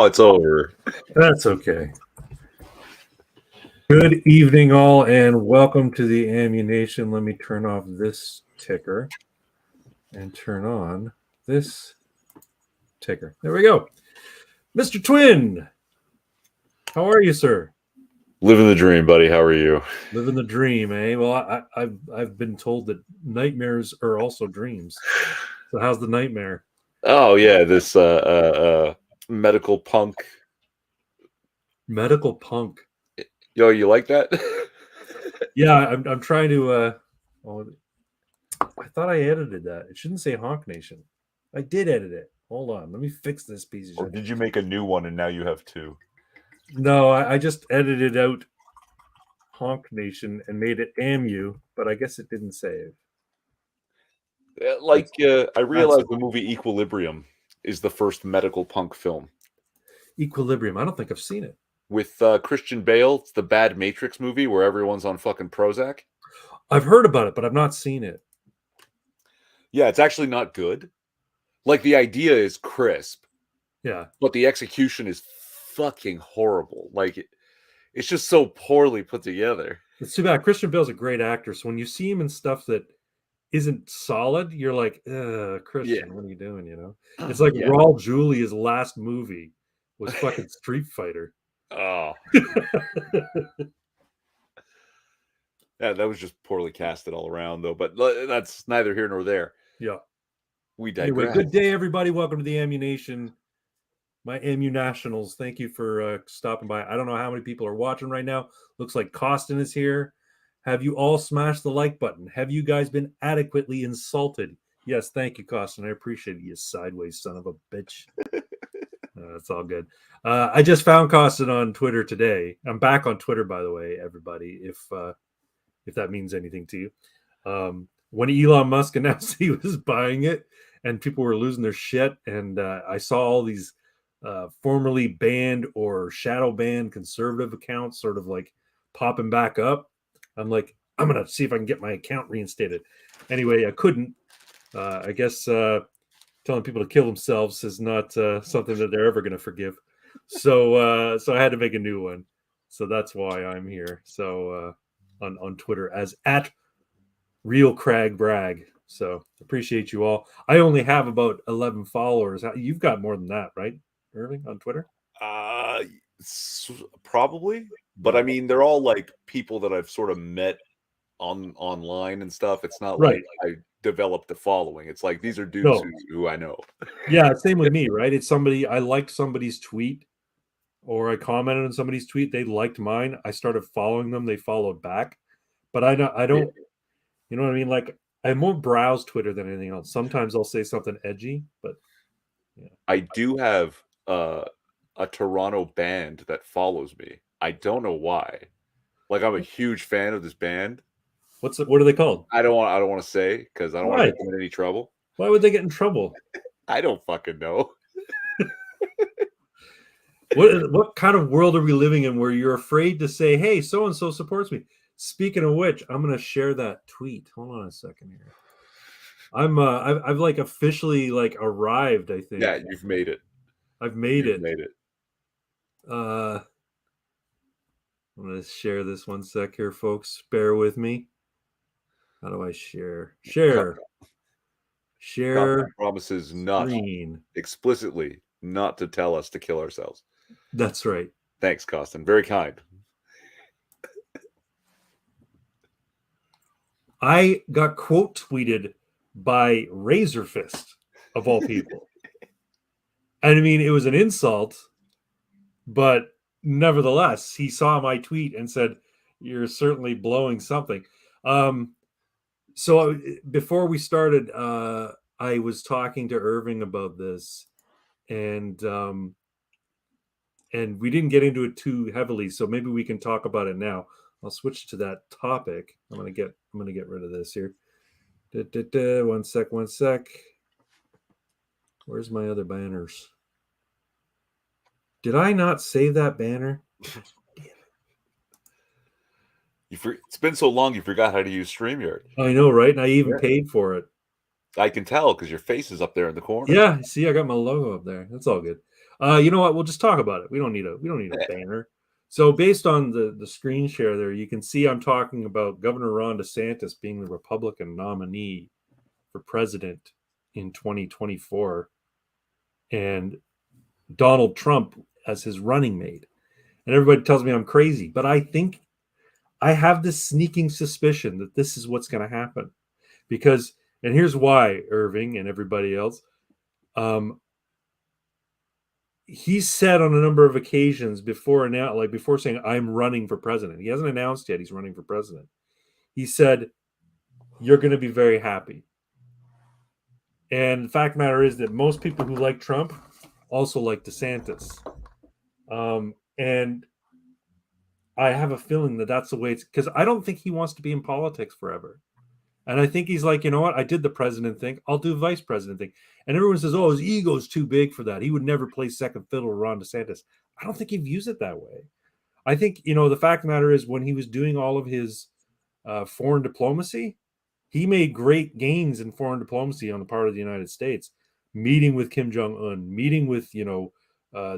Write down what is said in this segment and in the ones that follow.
Now it's over. That's okay. Good evening, all, and welcome to the Ammunation. Let me turn off this ticker and turn on this ticker. There we go. Mr. Twin, how are you, sir? Living the dream, buddy. How are you? Living the dream, eh? Well, I've been told that nightmares are also dreams. So how's the nightmare? Oh yeah, this medical punk. Medical punk. Yo, you like that? Yeah, I'm trying to. I thought I edited that. It shouldn't say Honk Nation. I did edit it. Hold on, let me fix this piece of shit. Or did you make a new one and now you have two? No, I just edited out Honk Nation and made it AMU, but I guess it didn't save. I realized the movie Equilibrium is the first medical punk film. Equilibrium. I don't think I've seen it. With Christian Bale. It's the bad Matrix movie where everyone's on fucking Prozac. I've heard about it, but I've not seen it. Yeah, it's actually not good. Like, the idea is crisp. Yeah. But the execution is fucking horrible. Like, it's just so poorly put together. It's too bad. Christian Bale's a great actor, so when you see him in stuff that isn't solid, you're like, Christian, what are you doing, you know? It's like Raul Julia's last movie was fucking Street Fighter. Oh. Yeah, that was just poorly casted all around, though. But that's neither here nor there. Yeah. We digress. Anyway, good day, everybody. Welcome to the Ammunation. My Ammu Nationals. Thank you for stopping by. I don't know how many people are watching right now. Looks like Costin is here. Have you all smashed the like button? Have you guys been adequately insulted? Yes, thank you, Costin. I appreciate it, you sideways son of a bitch. That's all good. I just found Costin on Twitter today. I'm back on Twitter, by the way, everybody, if that means anything to you. When Elon Musk announced he was buying it and people were losing their shit, and I saw all these formerly banned or shadow banned conservative accounts sort of like popping back up. I'm like, I'm going to see if I can get my account reinstated. Anyway, I couldn't. I guess telling people to kill themselves is not something that they're ever going to forgive. So I had to make a new one. So that's why I'm here. So on Twitter as at Real Crag Bragg. So appreciate you all. I only have about 11 followers. You've got more than that, right, Irving, on Twitter? Probably. But I mean, they're all like people that I've sort of met online and stuff. It's not like I developed the following. It's like these are dudes who I know. Yeah, same with me, right? It's somebody, I liked somebody's tweet or I commented on somebody's tweet. They liked mine. I started following them. They followed back. But I don't, you know what I mean? Like, I more browse Twitter than anything else. Sometimes I'll say something edgy, but yeah. I do have a Toronto band that follows me. I don't know why. Like, I'm a huge fan of this band. What are they called? I don't want to say because I don't want to get them in any trouble. Why would they get in trouble? I don't fucking know. What kind of world are we living in where you're afraid to say, hey, so and so supports me? Speaking of which, I'm gonna share that tweet. Hold on a second here. I've like officially like arrived, I think. Yeah, you've made it. I've made it. Made it. I'm gonna share this one sec here, folks. Bear with me. How do I share? Share. God promises not explicitly not to tell us to kill ourselves. That's right. Thanks, Costin. Very kind. I got quote tweeted by Razor Fist, of all people. And I mean, it was an insult, but nevertheless, he saw my tweet and said, "You're certainly blowing something." So before we started, I was talking to Irving about this, and we didn't get into it too heavily. So maybe we can talk about it now. I'll switch to that topic. I'm gonna get rid of this here. One sec. Where's my other banners? Did I not save that banner? It's been so long you forgot how to use StreamYard. I know, right? And I even paid for it. I can tell because your face is up there in the corner. Yeah, see, I got my logo up there. That's all good. You know what? We'll just talk about it. We don't need a banner. So based on the screen share there, you can see I'm talking about Governor Ron DeSantis being the Republican nominee for president in 2024, and Donald Trump as his running mate. And everybody tells me I'm crazy, but I think I have this sneaking suspicion that this is what's going to happen. Because, and here's why, Irving and everybody else, he's said on a number of occasions before now, like before saying I'm running for president. He hasn't announced yet he's running for president. He said, "You're going to be very happy." And the fact matter is that most people who like Trump also like DeSantis. And I have a feeling that that's the way it's, because I don't think he wants to be in politics forever. And I think he's like, you know what? I did the president thing. I'll do vice president thing. And everyone says, oh, his ego's too big for that. He would never play second fiddle to Ron DeSantis. I don't think he views it that way. I think, the fact of the matter is when he was doing all of his foreign diplomacy, he made great gains in foreign diplomacy on the part of the United States, meeting with Kim Jong-un, meeting with, the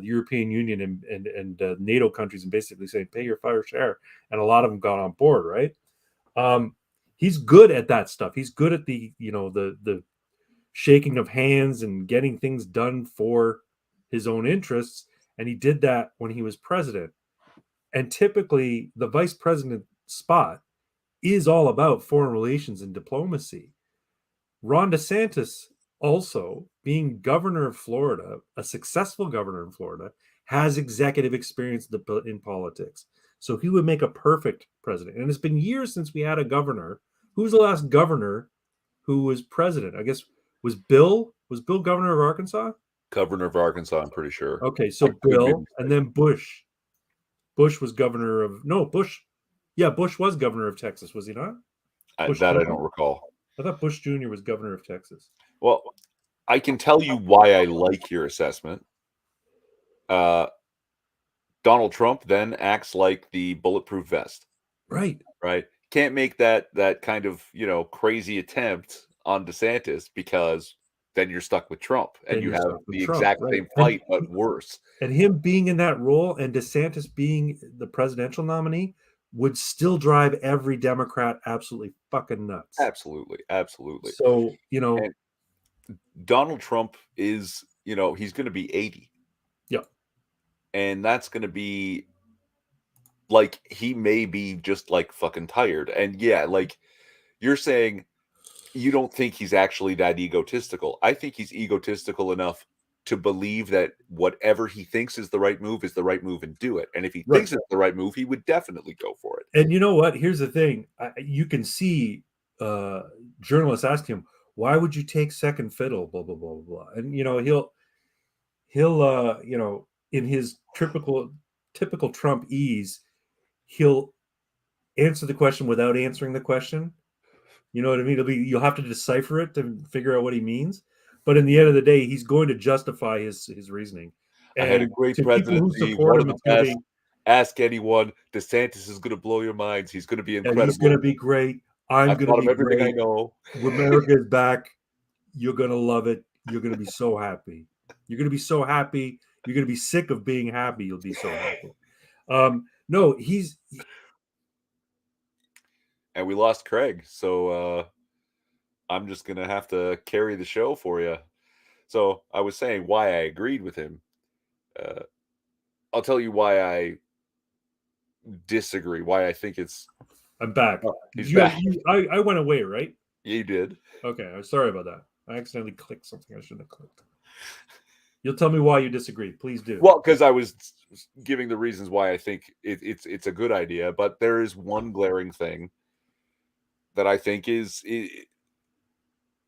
European Union and NATO countries, and basically saying, pay your fair share. And a lot of them got on board, right? He's good at that stuff. He's good at the shaking of hands and getting things done for his own interests. And he did that when he was president. And typically the vice president spot is all about foreign relations and diplomacy. Ron DeSantis, also being governor of Florida, a successful governor in Florida, has executive experience in politics. So he would make a perfect president. And it's been years since we had a governor. Who was the last governor who was president? I guess was Bill governor of Arkansas? Governor of Arkansas, I'm pretty sure. Okay, so Bill and then Bush. Bush was governor of Bush. Yeah, Bush was governor of Texas, was he not? I don't recall. I thought Bush Jr. was governor of Texas. Well, I can tell you why I like your assessment. Donald Trump then acts like the bulletproof vest. Right. Can't make that kind of, crazy attempt on DeSantis because then you're stuck with Trump and you have the exact same fight, but worse. And him being in that role and DeSantis being the presidential nominee would still drive every Democrat absolutely fucking nuts. Absolutely. So, and Donald Trump is, he's going to be 80. Yeah. And that's going to be like, he may be just like fucking tired. And yeah, like you're saying, you don't think he's actually that egotistical. I think he's egotistical enough to believe that whatever he thinks is the right move and do it. And if he thinks it's the right move, he would definitely go for it. And you know what? Here's the thing. You can see journalists ask him, why would you take second fiddle, blah, blah, blah, blah. And, he'll in his typical Trump ease, he'll answer the question without answering the question. You know what I mean? You'll have to decipher it to figure out what he means. But in the end of the day, he's going to justify his reasoning. And I had a great presidency. One of the best. Ask anyone. DeSantis is going to blow your minds. He's going to be incredible. He's going to be great. I'm going to be everything great. I know. America is back. You're going to love it. You're going to be so happy. You're going to be so happy. You're going to be sick of being happy. You'll be so happy. No, he's. And we lost Craig, so I'm just going to have to carry the show for you. So I was saying why I agreed with him. I'll tell you why I disagree, why I think it's... I'm back. Oh, he's back. I went away, right? You did. Okay, I'm sorry about that. I accidentally clicked something I shouldn't have clicked. You'll tell me why you disagree. Please do. Well, because I was giving the reasons why I think it's a good idea, but there is one glaring thing that I think is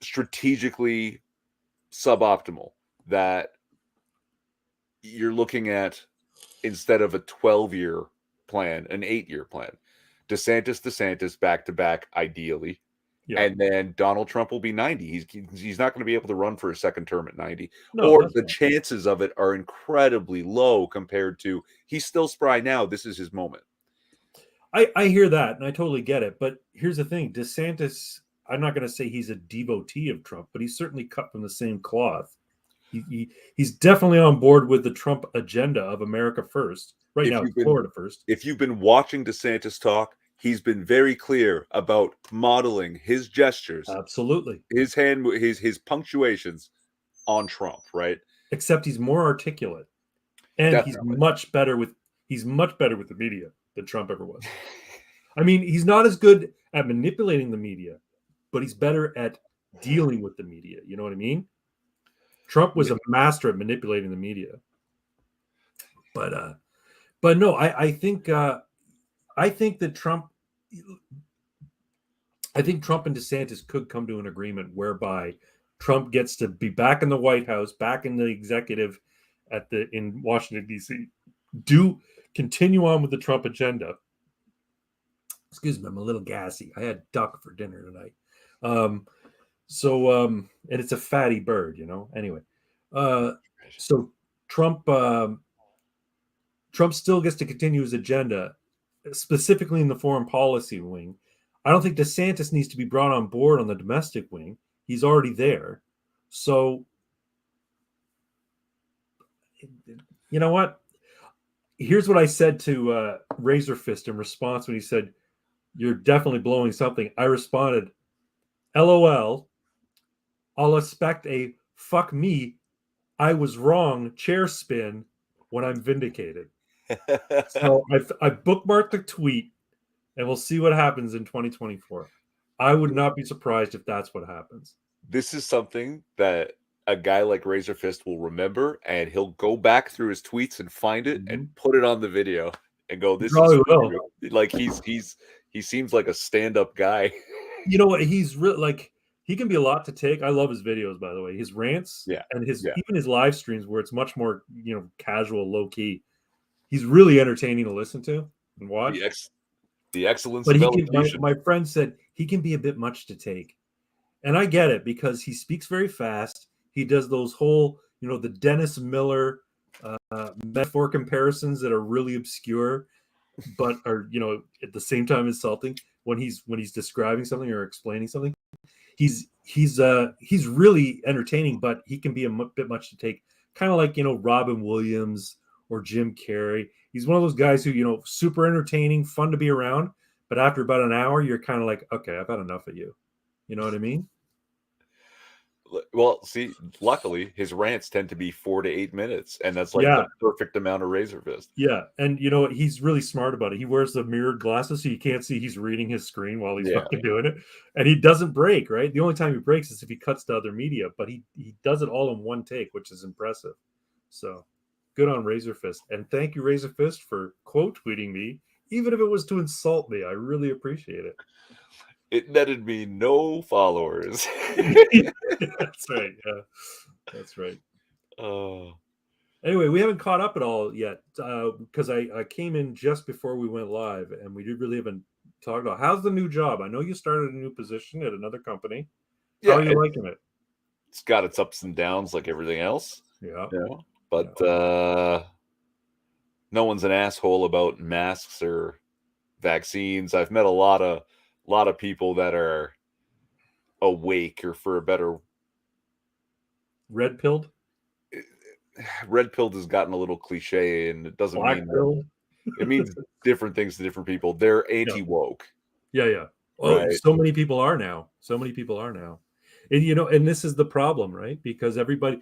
strategically suboptimal, that you're looking at, instead of a 12-year plan, an 8-year plan. DeSantis back to back, ideally. Yeah. And then Donald Trump will be 90. He's not going to be able to run for a second term at 90. No, or the chances of it are incredibly low compared to, he's still spry now. This is his moment. I hear that, and I totally get it. But here's the thing. DeSantis, I'm not going to say he's a devotee of Trump, but he's certainly cut from the same cloth. He's definitely on board with the Trump agenda of America first. Right If now, you've it's been Florida first. if you've been watching DeSantis talk, he's been very clear about modeling his gestures, Absolutely. his his punctuations on Trump, right? Except he's more articulate, and he's Definitely. much better with the media than Trump ever was. I mean, he's not as good at manipulating the media, but he's better at dealing with the media. You know what I mean? Trump was Yeah. a master at manipulating the media. But no, I think that Trump and DeSantis could come to an agreement whereby Trump gets to be back in the White House, back in the executive in Washington D.C. Do continue on with the Trump agenda. Excuse me, I'm a little gassy. I had duck for dinner tonight. And it's a fatty bird, you know. Anyway, so Trump Trump still gets to continue his agenda, specifically in the foreign policy wing. I don't think DeSantis needs to be brought on board on the domestic wing. He's already there. So, you know what? Here's what I said to Razor Fist in response when he said, "You're definitely blowing something." I responded, "LOL. I'll expect a fuck me. I was wrong chair spin when I'm vindicated." So I bookmarked the tweet, and we'll see what happens in 2024. I would not be surprised if that's what happens. This is something that a guy like Razor Fist will remember, and he'll go back through his tweets and find it and put it on the video and go, "This is Probably will. like he seems like a stand-up guy." You know what? He's really like he can be a lot to take. I love his videos, by the way. His rants Yeah, and yeah. even his live streams where it's much more casual, low key. He's really entertaining to listen to and watch. The excellence But of he can. elocution. My friend said he can be a bit much to take, and I get it because he speaks very fast. He does those whole, the Dennis Miller metaphor comparisons that are really obscure, but are at the same time insulting when he's describing something or explaining something. He's really entertaining, but he can be a bit much to take. Kind of like Robin Williams or Jim Carrey. He's one of those guys who super entertaining, fun to be around, but after about an hour, you're kind of like, okay, I've had enough of you. You know what I mean? Well, see, luckily his rants tend to be 4 to 8 minutes, and that's like Yeah. the perfect amount of Razor Fist. Yeah, and he's really smart about it. He wears the mirrored glasses so you can't see he's reading his screen while he's fucking doing it, and he doesn't break. Right, the only time he breaks is if he cuts to other media, but he does it all in one take, which is impressive. So, good on Razor Fist, and thank you, Razor Fist, for quote tweeting me, even if it was to insult me. I really appreciate it. It netted me no followers. That's right. Yeah, that's right. Oh. Anyway, we haven't caught up at all yet because I came in just before we went live, and we really haven't talked about how's the new job. I know you started a new position at another company. How are you liking it? It's got its ups and downs like everything else. Yeah. But no one's an asshole about masks or vaccines. I've met a lot of people that are awake, or for a better Red pilled. Red pilled has gotten a little cliche, and it doesn't Black mean pilled. it means different things to different people. They're anti-woke. Yeah. Oh, right. So many people are now. And this is the problem, right? Because everybody,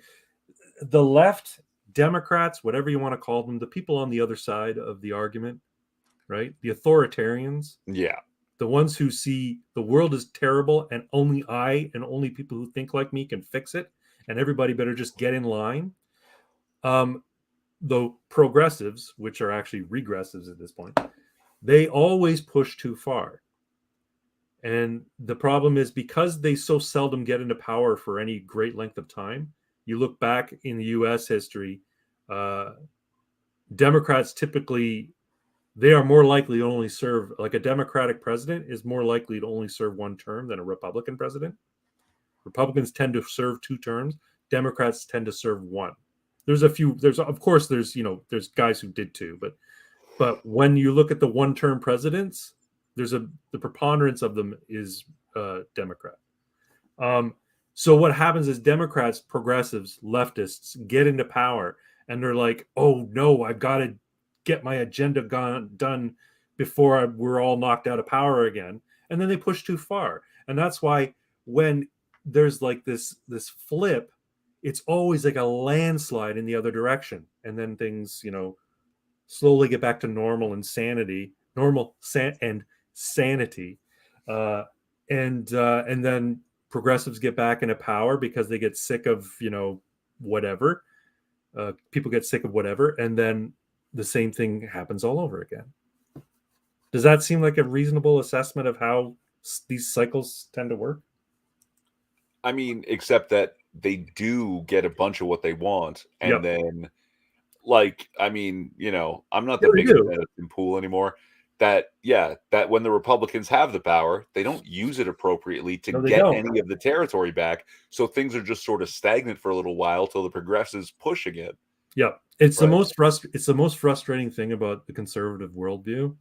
the left, Democrats, whatever you want to call them, the people on the other side of the argument, right? The authoritarians. Yeah. The ones who see the world is terrible and only I and only people who think like me can fix it, and everybody better just get in line. The progressives, which are actually regressives at this point, they always push too far. And the problem is because they so seldom get into power for any great length of time. You look back in the U.S. history, Democrats typically, they are more likely to only serve, like a Democratic president is more likely to only serve one term than a Republican president. Republicans tend to serve 2 terms. Democrats tend to serve 1. There's guys who did 2, but when you look at the 1-term presidents, the preponderance of them is Democrat. So what happens is Democrats, progressives, leftists get into power, and they're like, "Oh no, I've got to get my agenda done before we're all knocked out of power again." And then they push too far, and that's why when there's like this flip, it's always like a landslide in the other direction, and then things, slowly get back to normal and sanity, and sanity, uh, and then progressives get back into power because they get sick of whatever. People get sick of whatever, and then the same thing happens all over again. Does that seem like a reasonable assessment of how these cycles tend to work? I mean, except that they do get a bunch of what they want, and Yep. then, like, I mean, I'm not Yeah, the they biggest do. fan of Tim Pool anymore. That when the Republicans have the power, they don't use it appropriately to No, they get don't. any of the territory back. So things are just sort of stagnant for a little while till the progressives push again. Yeah, it's the Right. most frustrating thing about the conservative worldview.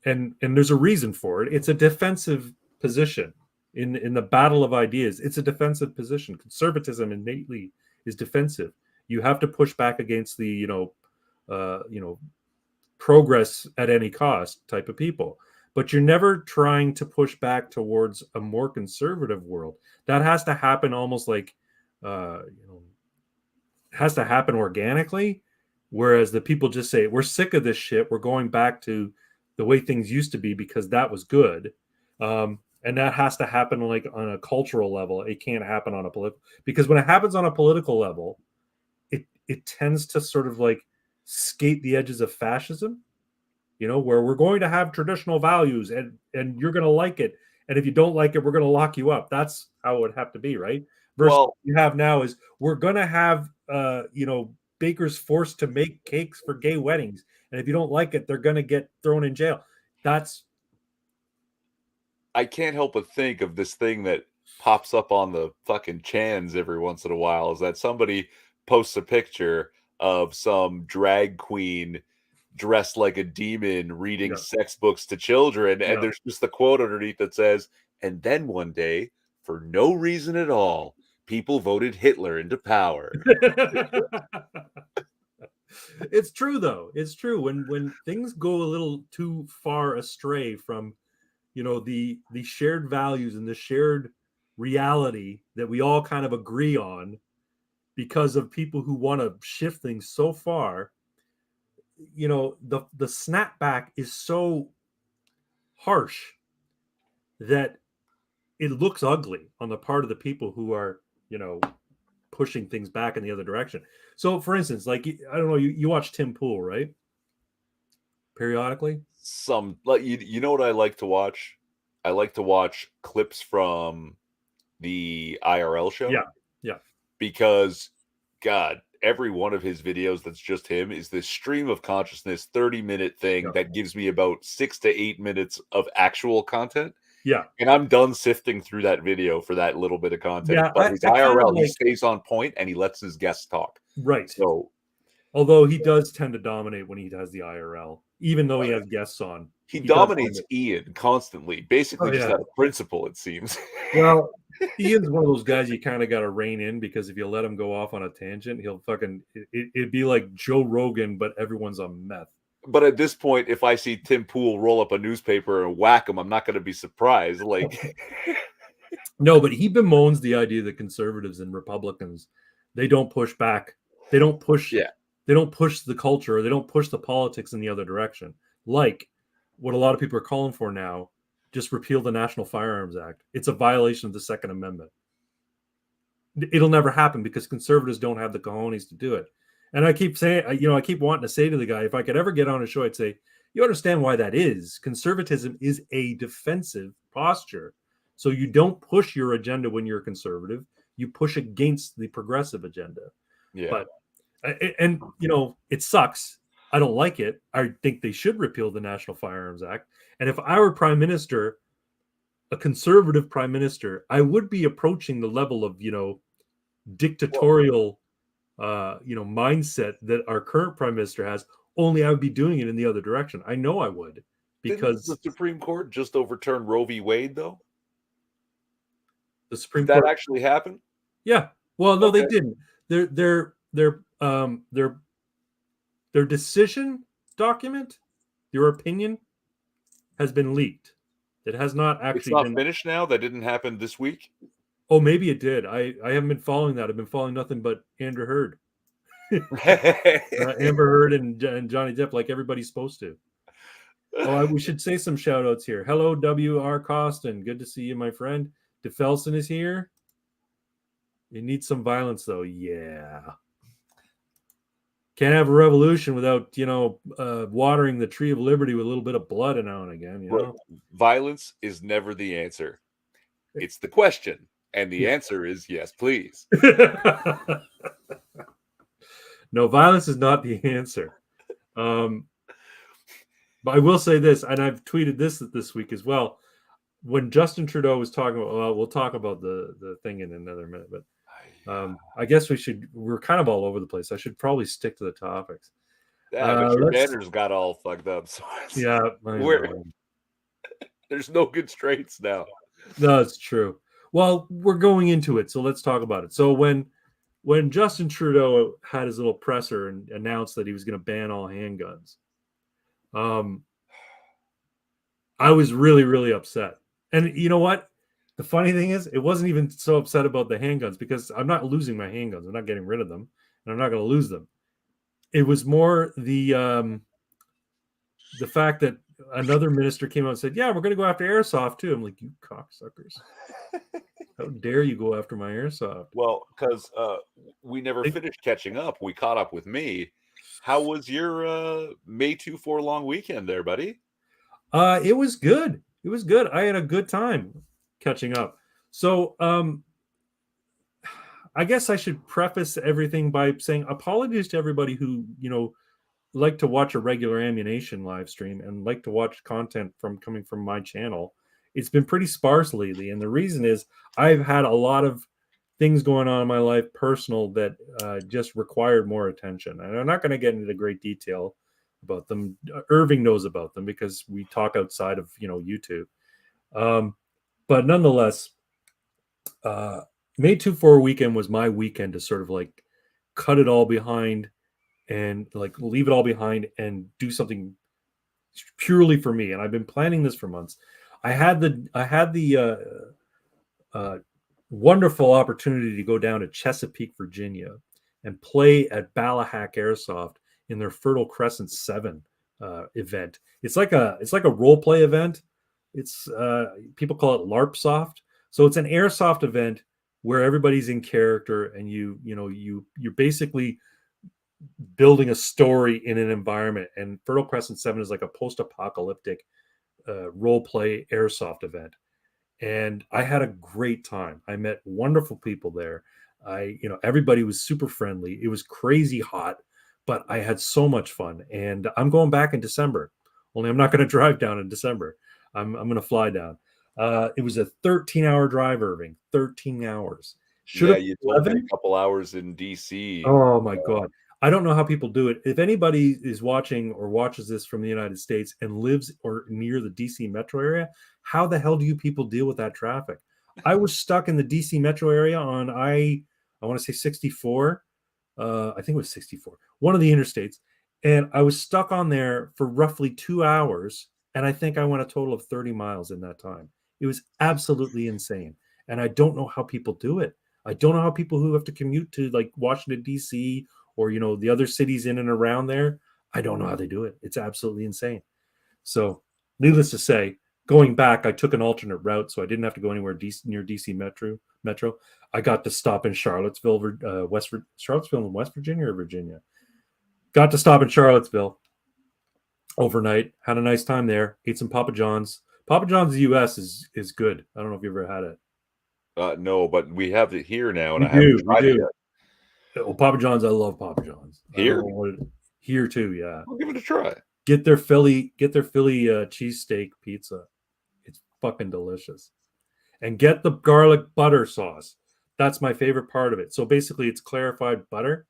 And there's a reason for it. It's a defensive position in the battle of ideas. It's a defensive position. Conservatism innately is defensive. You have to push back against the progress at any cost type of people. But you're never trying to push back towards a more conservative world. That has to happen almost like has to happen organically. Whereas the people just say, we're sick of this shit. We're going back to the way things used to be because that was good. And that has to happen like on a cultural level. It can't happen on a political, because when it happens on a political level, it tends to sort of like skate the edges of fascism, where we're going to have traditional values and you're going to like it. And if you don't like it, we're going to lock you up. That's how it would have to be, right? Versus Well, what you have now is we're going to have, bakers forced to make cakes for gay weddings. And if you don't like it, they're going to get thrown in jail. That's, I can't help but think of this thing that pops up on the fucking chans every once in a while, is that somebody posts a picture of some drag queen dressed like a demon reading yeah, sex books to children, and yeah. there's just the quote underneath that says, "And then one day, for no reason at all, people voted Hitler into power." It's true though. It's true. When things go a little too far astray from the shared values and the shared reality that we all kind of agree on, because of people who want to shift things so far, the snapback is so harsh that it looks ugly on the part of the people who are you know pushing things back in the other direction. So for instance, like, I don't know, you watch Tim Pool, right? Periodically. Some, like, you know what I like to watch? I like to watch clips from the IRL show, Yeah, yeah, because God, every one of his videos that's just him is this stream of consciousness 30-minute thing yeah, that gives me about 6 to 8 minutes of actual content. yeah, And I'm done sifting through that video for that little bit of content. yeah. But his I kind of IRL, he like, stays on point and he lets his guests talk. right. So Although he does tend to dominate when he has the IRL, even though he uh, has guests on, he he does tend dominates to. Ian constantly, basically Oh just yeah. out of principle, it seems. Well, Ian's one of those guys you kind of got to rein in, because if you let him go off on a tangent, he'll fucking it'd be like Joe Rogan, but everyone's on meth. But at this point, if I see Tim Pool roll up a newspaper and whack him, I'm not going to be surprised. Like, No, but he bemoans the idea that conservatives and Republicans, they don't push back. They don't push. yeah, They don't push the culture. Or they don't push the politics in the other direction. Like what a lot of people are calling for now. Just repeal the National Firearms Act. It's a violation of the Second Amendment. It'll never happen because conservatives don't have the cojones to do it. And I keep saying, I keep wanting to say to the guy, if I could ever get on a show, I'd say, you understand why that is. Conservatism is a defensive posture. So you don't push your agenda when you're conservative. You push against the progressive agenda. yeah. But, and it sucks. I don't like it. I think they should repeal the National Firearms Act. And if I were prime minister, a conservative prime minister, I would be approaching the level of, Well, dictatorial mindset that our current prime minister has. Only I would be doing it in the other direction. I know I would, didn't the because Supreme Court just overturn Roe v. Wade, though? The Supreme Did that Court. actually happen? Yeah. Well, no, they Okay. didn't. Their decision document, their opinion, has been leaked. It has not It's actually not been. finished now? That didn't happen this week? Oh, maybe it did. I haven't been following that. I've been following nothing but Andrew Heard, Amber Heard, and Johnny Depp, like everybody's supposed to. Oh, we should say some shout outs here. Hello, W.R. Costin. Good to see you, my friend. DeFelson is here. You need some violence, though. Yeah. Can't have a revolution without, watering the tree of liberty with a little bit of blood now and again, Right. Violence is never the answer. It's the question. And the answer is yes, please. No, violence is not the answer. But I will say this, and I've tweeted this week as well. When Justin Trudeau was talking about, well, we'll talk about the thing in another minute, but I guess we're kind of all over the place. I should probably stick to the topics. Yeah, but your banner's got all fucked up. So yeah, there's no good straights now. No, it's true. Well, we're going into it, so let's talk about it. So when Justin Trudeau had his little presser and announced that he was going to ban all handguns, I was really, really upset. And you know what? The funny thing is, it wasn't even so upset about the handguns because I'm not losing my handguns. I'm not getting rid of them, and I'm not going to lose them. It was more the fact that another minister came out and said, "Yeah, we're going to go after airsoft too." I'm like, "You cocksuckers! How dare you go after my airsoft?" Well, because we never finished catching up. We caught up with me. How was your May 2-4 long weekend there, buddy? It was good. It was good. I had a good time catching up. So, I guess I should preface everything by saying apologies to everybody who, like to watch a regular Ammunation live stream and like to watch content coming from my channel. It's been pretty sparse lately. And the reason is I've had a lot of things going on in my life, personal, that just required more attention. And I'm not going to get into great detail about them. Irving knows about them because we talk outside of, YouTube. But nonetheless, May 2-4 weekend was my weekend to sort of like cut it all behind and like leave it all behind and do something purely for me. And I've been planning this for months. I had the wonderful opportunity to go down to Chesapeake, Virginia, and play at Ballahack Airsoft in their Fertile Crescent 7 event. It's like a role play event. It's people call it LARP soft. So it's an airsoft event where everybody's in character and you're basically building a story in an environment. And Fertile Crescent 7 is like a post-apocalyptic role play airsoft event. And I had a great time. I met wonderful people there. Everybody was super friendly. It was crazy hot, but I had so much fun. And I'm going back in December. Only I'm not going to drive down in December. I'm going to fly down. It was a 13-hour drive, Irving. 13 hours. Yeah, you told me a couple hours in DC. Oh my God. I don't know how people do it. If anybody is watching or watches this from the United States and lives or near the DC metro area, how the hell do you people deal with that traffic? I was stuck in the DC metro area on I want to say 64. I think it was 64, one of the interstates. And I was stuck on there for roughly 2 hours. And I think I went a total of 30 miles in that time. It was absolutely insane. And I don't know how people do it. I don't know how people who have to commute to like Washington, D.C. or, the other cities in and around there. I don't know how they do it. It's absolutely insane. So needless to say, going back, I took an alternate route. So I didn't have to go anywhere near DC Metro. I got to stop in Charlottesville, Charlottesville in West Virginia or Virginia. Got to stop in Charlottesville overnight. Had a nice time there. Ate some Papa John's. Papa John's U.S. is good. I don't know if you ever had it. No, but we have it here now, and We I haven't do. tried it yet. Well, Papa John's, I love Papa John's. Here? Here too, yeah. I'll give it a try. Get their Philly cheesesteak pizza. It's fucking delicious. And get the garlic butter sauce. That's my favorite part of it. So basically, it's clarified garlic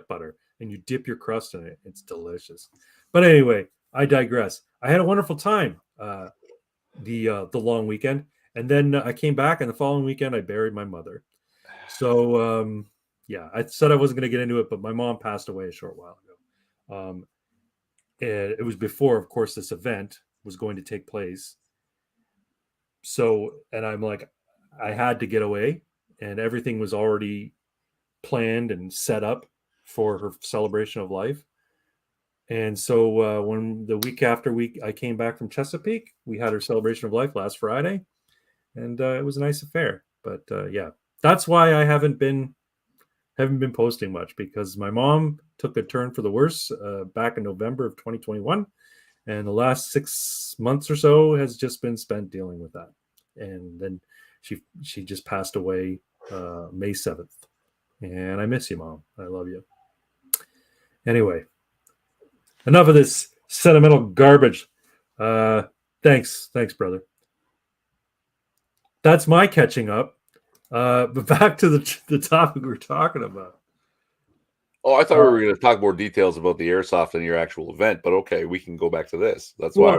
butter, and you dip your crust in it. It's delicious. But anyway, I digress. I had a wonderful time the long weekend, And then I came back, and the following weekend I buried my mother. So yeah, I said I wasn't going to get into it, but my mom passed away a short while ago. And it was before, of course, this event was going to take place. So, and I'm like, I had to get away, and everything was already planned and set up for her celebration of life. And so when the week after I came back from Chesapeake, we had her celebration of life last Friday, and it was a nice affair. But yeah, that's why I haven't been posting much, because my mom took a turn for the worse back in November of 2021, and the last 6 months or so has just been spent dealing with that. And then she just passed away May 7th. And I miss you, Mom. I love you. Anyway, enough of this sentimental garbage. Thanks, brother. That's my catching up. But back to the topic we're talking about. Oh, I thought we were going to talk more details about the airsoft and your actual event, but okay, we can go back to this. That's why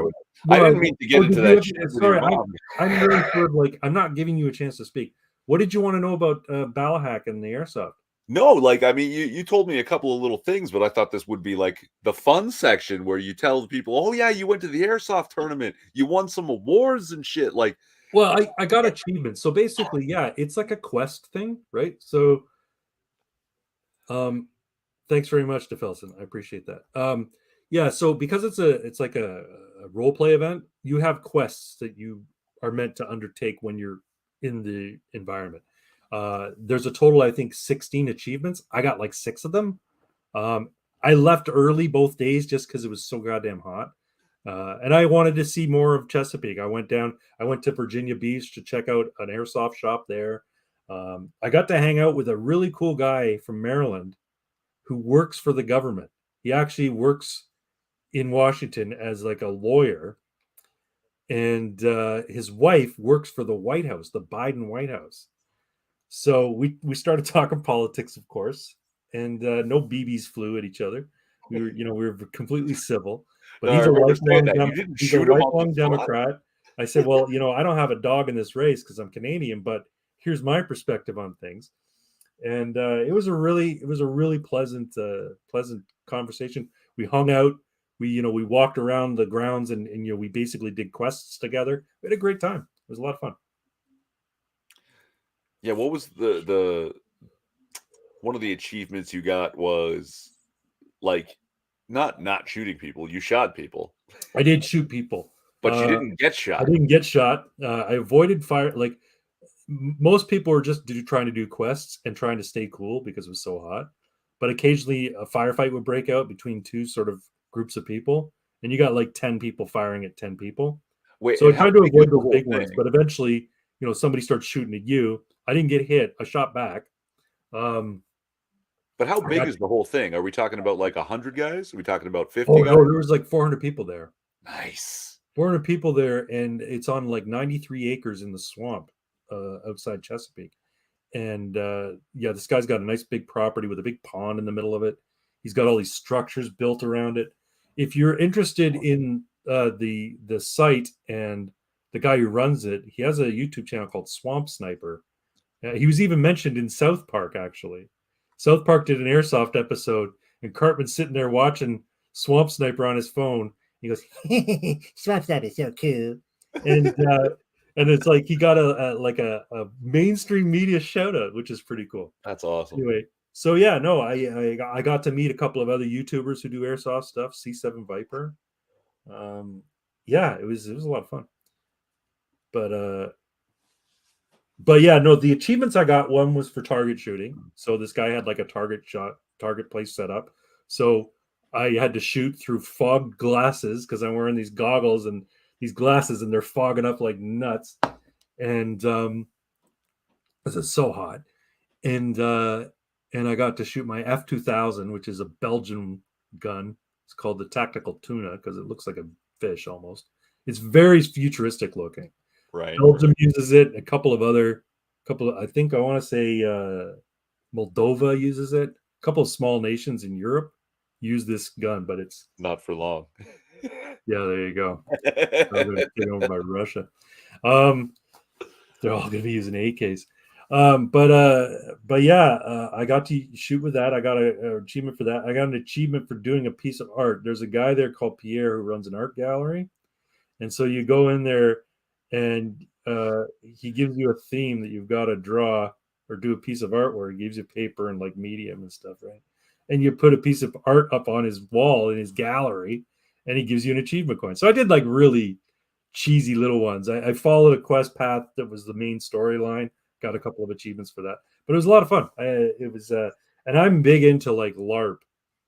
I didn't mean to get into that shit with your mom. I'm really sure, like, I'm not giving you a chance to speak. What did you want to know about Ballahack and the airsoft? No, like, I mean, you told me a couple of little things, but I thought this would be like the fun section where you tell the people, oh yeah, you went to the airsoft tournament, you won some awards and shit. Like, well, I got achievements. So basically, yeah, it's like a quest thing, right? So thanks very much, DeFelson. I appreciate that. Yeah, so because it's like a role play event, you have quests that you are meant to undertake when you're in the environment. There's a total, I think, 16 achievements. I got like 6 of them. I left early both days just because it was so goddamn hot. And I wanted to see more of Chesapeake. I went to Virginia Beach to check out an airsoft shop there. I got to hang out with a really cool guy from Maryland who works for the government. He actually works in Washington as like a lawyer. And his wife works for the White House, the Biden White House. So we started talking politics, of course, and no BBs flew at each other. We were completely civil. But he's a lifelong Democrat. I said, well, I don't have a dog in this race because I'm Canadian, but here's my perspective on things. And it was a really pleasant conversation. We hung out. We walked around the grounds and we basically did quests together. We had a great time. It was a lot of fun. Yeah, what was the one of the achievements you got was like not shooting people. You shot people. I did shoot people, but you didn't get shot. I didn't get shot. I avoided fire. Like most people were just trying to do quests and trying to stay cool because it was so hot. But occasionally a firefight would break out between two sort of groups of people, and you got like 10 people firing at 10 people. Wait, so I tried to avoid those big ones, but eventually, somebody starts shooting at you. I didn't get hit. I shot back. But how big is the whole thing? Are we talking about like 100 guys? Are we talking about 50 guys? No, there was like 400 people there. Nice. 400 people there, and it's on like 93 acres in the swamp outside Chesapeake. And yeah, this guy's got a nice big property with a big pond in the middle of it. He's got all these structures built around it. If you're interested in the site and the guy who runs it, he has a YouTube channel called Swamp Sniper. He was even mentioned in South Park, actually. South Park did an airsoft episode, and Cartman's sitting there watching Swamp Sniper on his phone. He goes, "Swamp Sniper is so cool," and it's like he got a mainstream media shout out, which is pretty cool. That's awesome. Anyway, so yeah, no, I got to meet a couple of other YouTubers who do airsoft stuff. C7 Viper. Yeah, it was a lot of fun. But yeah, no, the achievements I got, one was for target shooting. So this guy had like a target place set up. So I had to shoot through fog glasses because I'm wearing these goggles and these glasses, and they're fogging up like nuts. And this is so hot. And I got to shoot my F2000, which is a Belgian gun. It's called the Tactical Tuna because it looks like a fish almost. It's very futuristic looking. Right. Belgium uses it. I think I want to say Moldova uses it. A couple of small nations in Europe use this gun, but it's not for long. Yeah, there you go. I'm going to take over by Russia. They're all going to be using AKs. But yeah, I got to shoot with that. I got an achievement for that. I got an achievement for doing a piece of art. There's a guy there called Pierre who runs an art gallery, and so you go in there, and he gives you a theme that you've got to draw or do a piece of artwork. He gives you paper and like medium and stuff, right? And you put a piece of art up on his wall in his gallery, and he gives you an achievement coin. So I did like really cheesy little ones. I followed a quest path that was the main storyline. Got a couple of achievements for that, but it was a lot of fun. It was, and I'm big into like LARP,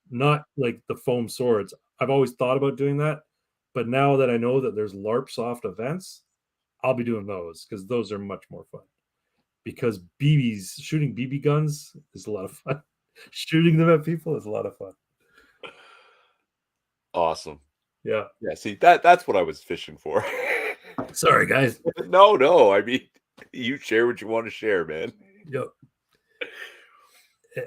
not like the foam swords. I've always thought about doing that, but now that I know that there's LARP soft events, I'll be doing those because those are much more fun. Because BBs, shooting BB guns is a lot of fun. Shooting them at people is a lot of fun. Awesome. Yeah. Yeah. See, that's what I was fishing for. Sorry, guys. No. I mean, you share what you want to share, man. Yep.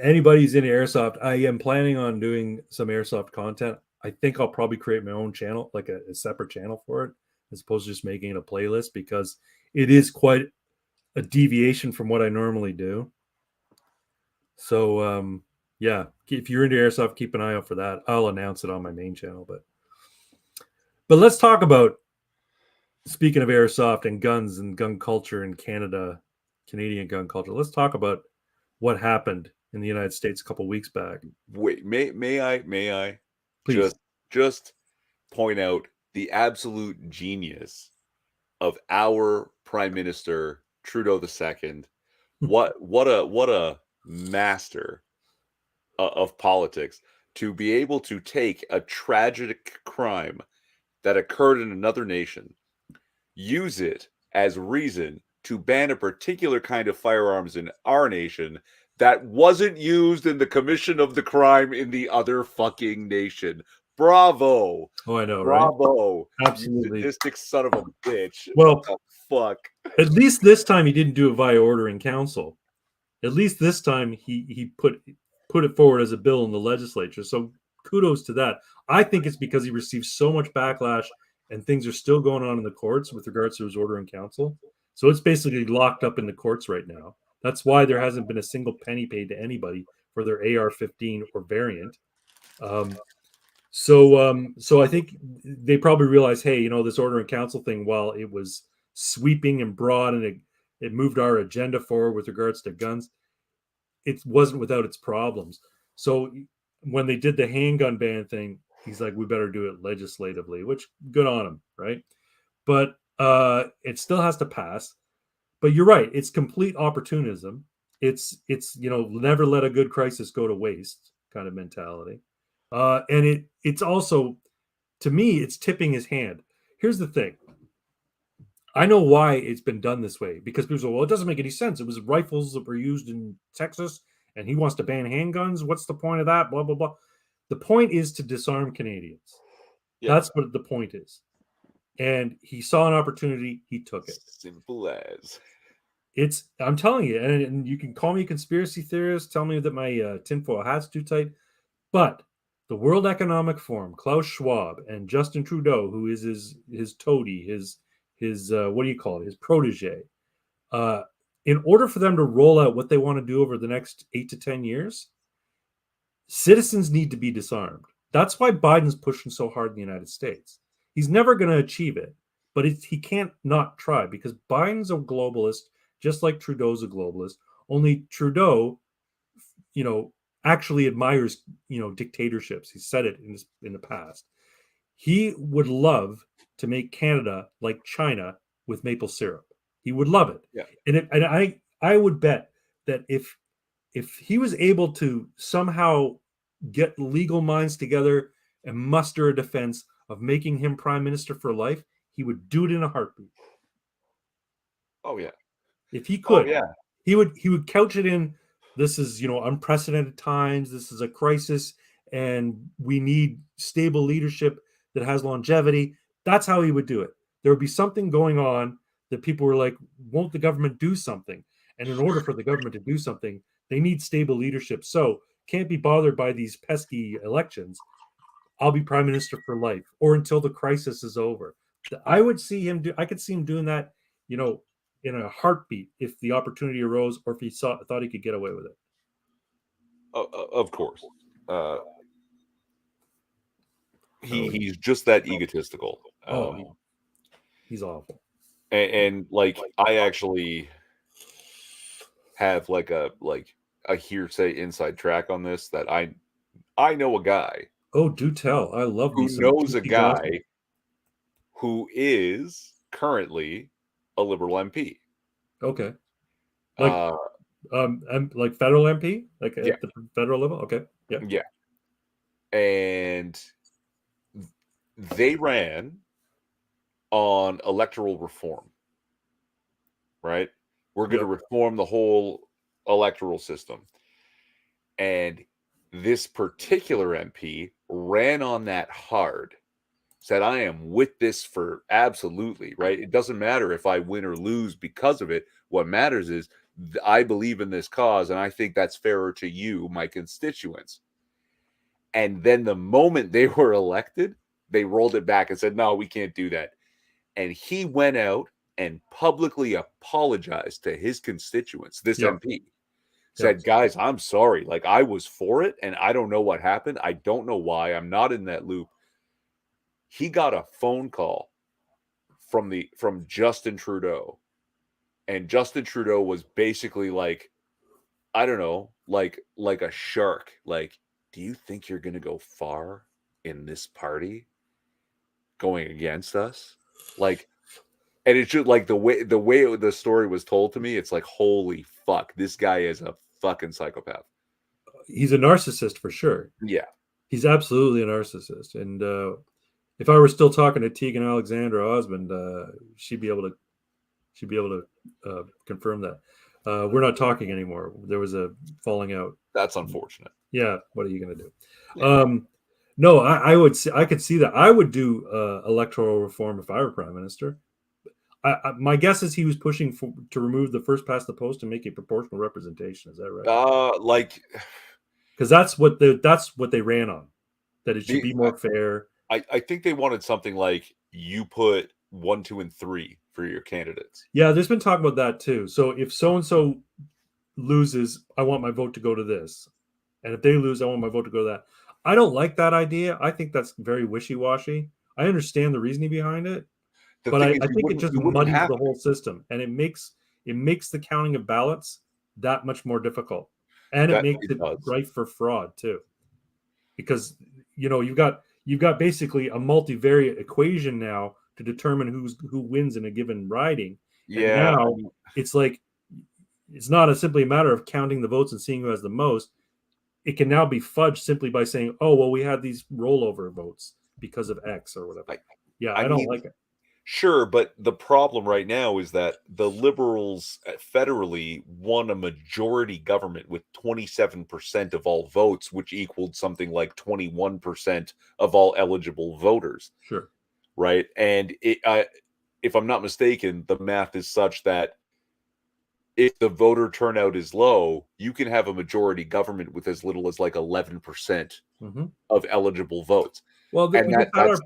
Anybody's into airsoft, I am planning on doing some airsoft content. I think I'll probably create my own channel, like a separate channel for it, as opposed to just making it a playlist, because it is quite a deviation from what I normally do. So yeah, if you're into airsoft, keep an eye out for that. I'll announce it on my main channel. But let's talk about, speaking of airsoft and guns and gun culture in Canada, Canadian gun culture. Let's talk about what happened in the United States a couple weeks back. Wait, may I Please. just point out the absolute genius of our Prime Minister Trudeau II. What a master of politics, to be able to take a tragic crime that occurred in another nation, use it as reason to ban a particular kind of firearms in our nation that wasn't used in the commission of the crime in the other fucking nation. Bravo. Oh, I know, right? Bravo. Absolutely. You sadistic son of a bitch. Well, what the fuck? At least this time he didn't do it via order in council. At least this time he put it forward as a bill in the legislature. So kudos to that. I think it's because he received so much backlash and things are still going on in the courts with regards to his order in council. So it's basically locked up in the courts right now. That's why there hasn't been a single penny paid to anybody for their AR-15 or variant. So I think they probably realized, hey, this order in council thing, while it was sweeping and broad and it moved our agenda forward with regards to guns, it wasn't without its problems. So when they did the handgun ban thing, he's like, we better do it legislatively, which good on him, right? But it still has to pass. But you're right, it's complete opportunism. It's never let a good crisis go to waste kind of mentality. And it's also, to me, it's tipping his hand. Here's the thing. I know why it's been done this way, because people say, well, it doesn't make any sense. It was rifles that were used in Texas and he wants to ban handguns. What's the point of that? Blah, blah, blah. The point is to disarm Canadians. Yeah. That's what the point is. And he saw an opportunity. He took it. Simple as. I'm telling you, and you can call me a conspiracy theorist, tell me that my tinfoil hat's too tight, but the World Economic Forum, Klaus Schwab, and Justin Trudeau, who is his toady, his what do you call it, his protege, in order for them to roll out what they want to do over the next 8 to 10 years, citizens need to be disarmed. That's why Biden's pushing so hard in the United States. He's never going to achieve it, but he can't not try, because Biden's a globalist, just like Trudeau's a globalist. Only Trudeau, actually admires, dictatorships. He said it in the past. He would love to make Canada like China with maple syrup. He would love it. Yeah. And I would bet that if he was able to somehow get legal minds together and muster a defense of making him prime minister for life, he would do it in a heartbeat. Oh yeah. If he could, he would couch it in, this is, unprecedented times. This is a crisis and we need stable leadership that has longevity. That's how he would do it. There would be something going on that people were like, won't the government do something? And in order for the government to do something, they need stable leadership. So can't be bothered by these pesky elections. I'll be prime minister for life, or until the crisis is over. I could see him doing that, in a heartbeat if the opportunity arose, or if he thought he could get away with it. Of course. Oh, He's just that egotistical. He's awful. And like I actually have like a hearsay inside track on this that I know a guy Oh, do tell. I love who me some knows a juicy gossip. guy who is currently a Liberal MP. Okay. Like Uh, like federal MP, like yeah, at the federal level. Okay. Yeah. yeah, and they ran on electoral reform, right? We're going to Yep. reform the whole electoral system. And this particular MP ran on that hard, said, I am with this for absolutely, right? It doesn't matter if I win or lose because of it. What matters is I believe in this cause, and I think that's fairer to you, my constituents. And then the moment they were elected, they rolled it back and said, no, we can't do that. And he went out and publicly apologized to his constituents, this Yep. MP. Yep. Said, guys, I'm sorry. Like, I was for it, and I don't know what happened. I don't know why. I'm not in that loop. He got a phone call from Justin Trudeau, and Justin Trudeau was basically like, I don't know, like a shark. Like, do you think you're going to go far in this party going against us? Like, and it's just like the way the story was told to me. It's like, holy fuck, this guy is a fucking psychopath. He's a narcissist for sure. Yeah. He's absolutely a narcissist. And if I were still talking to Tegan Alexandra Osmond, she'd be able to confirm that. We're not talking anymore. There was a falling out. That's unfortunate. Yeah, what are you going to do? Yeah. No, I could see that. I would do electoral reform if I were prime minister. My guess is he was pushing to remove the first past the post and make a proportional representation. Is that right? Because that's what they ran on. That it should be more fair. I think they wanted something like you put 1, 2, and 3 for your candidates. Yeah, there's been talk about that too. So if so and so loses, I want my vote to go to this, and if they lose, I want my vote to go to that. I don't like that idea. I think that's very wishy-washy. I understand the reasoning behind it, but I think it just muddies the whole system, and it makes the counting of ballots that much more difficult, and it makes it rife for fraud too, because you've got basically a multivariate equation now to determine who wins in a given riding. Yeah. And now it's like it's not simply a matter of counting the votes and seeing who has the most. It can now be fudged simply by saying, "Oh, well, we had these rollover votes because of X or whatever." I don't like it. Sure, but the problem right now is that the Liberals federally won a majority government with 27% of all votes, which equaled something like 21% of all eligible voters. Sure. Right? And if I'm not mistaken, the math is such that if the voter turnout is low, you can have a majority government with as little as like 11% of eligible votes. Well, and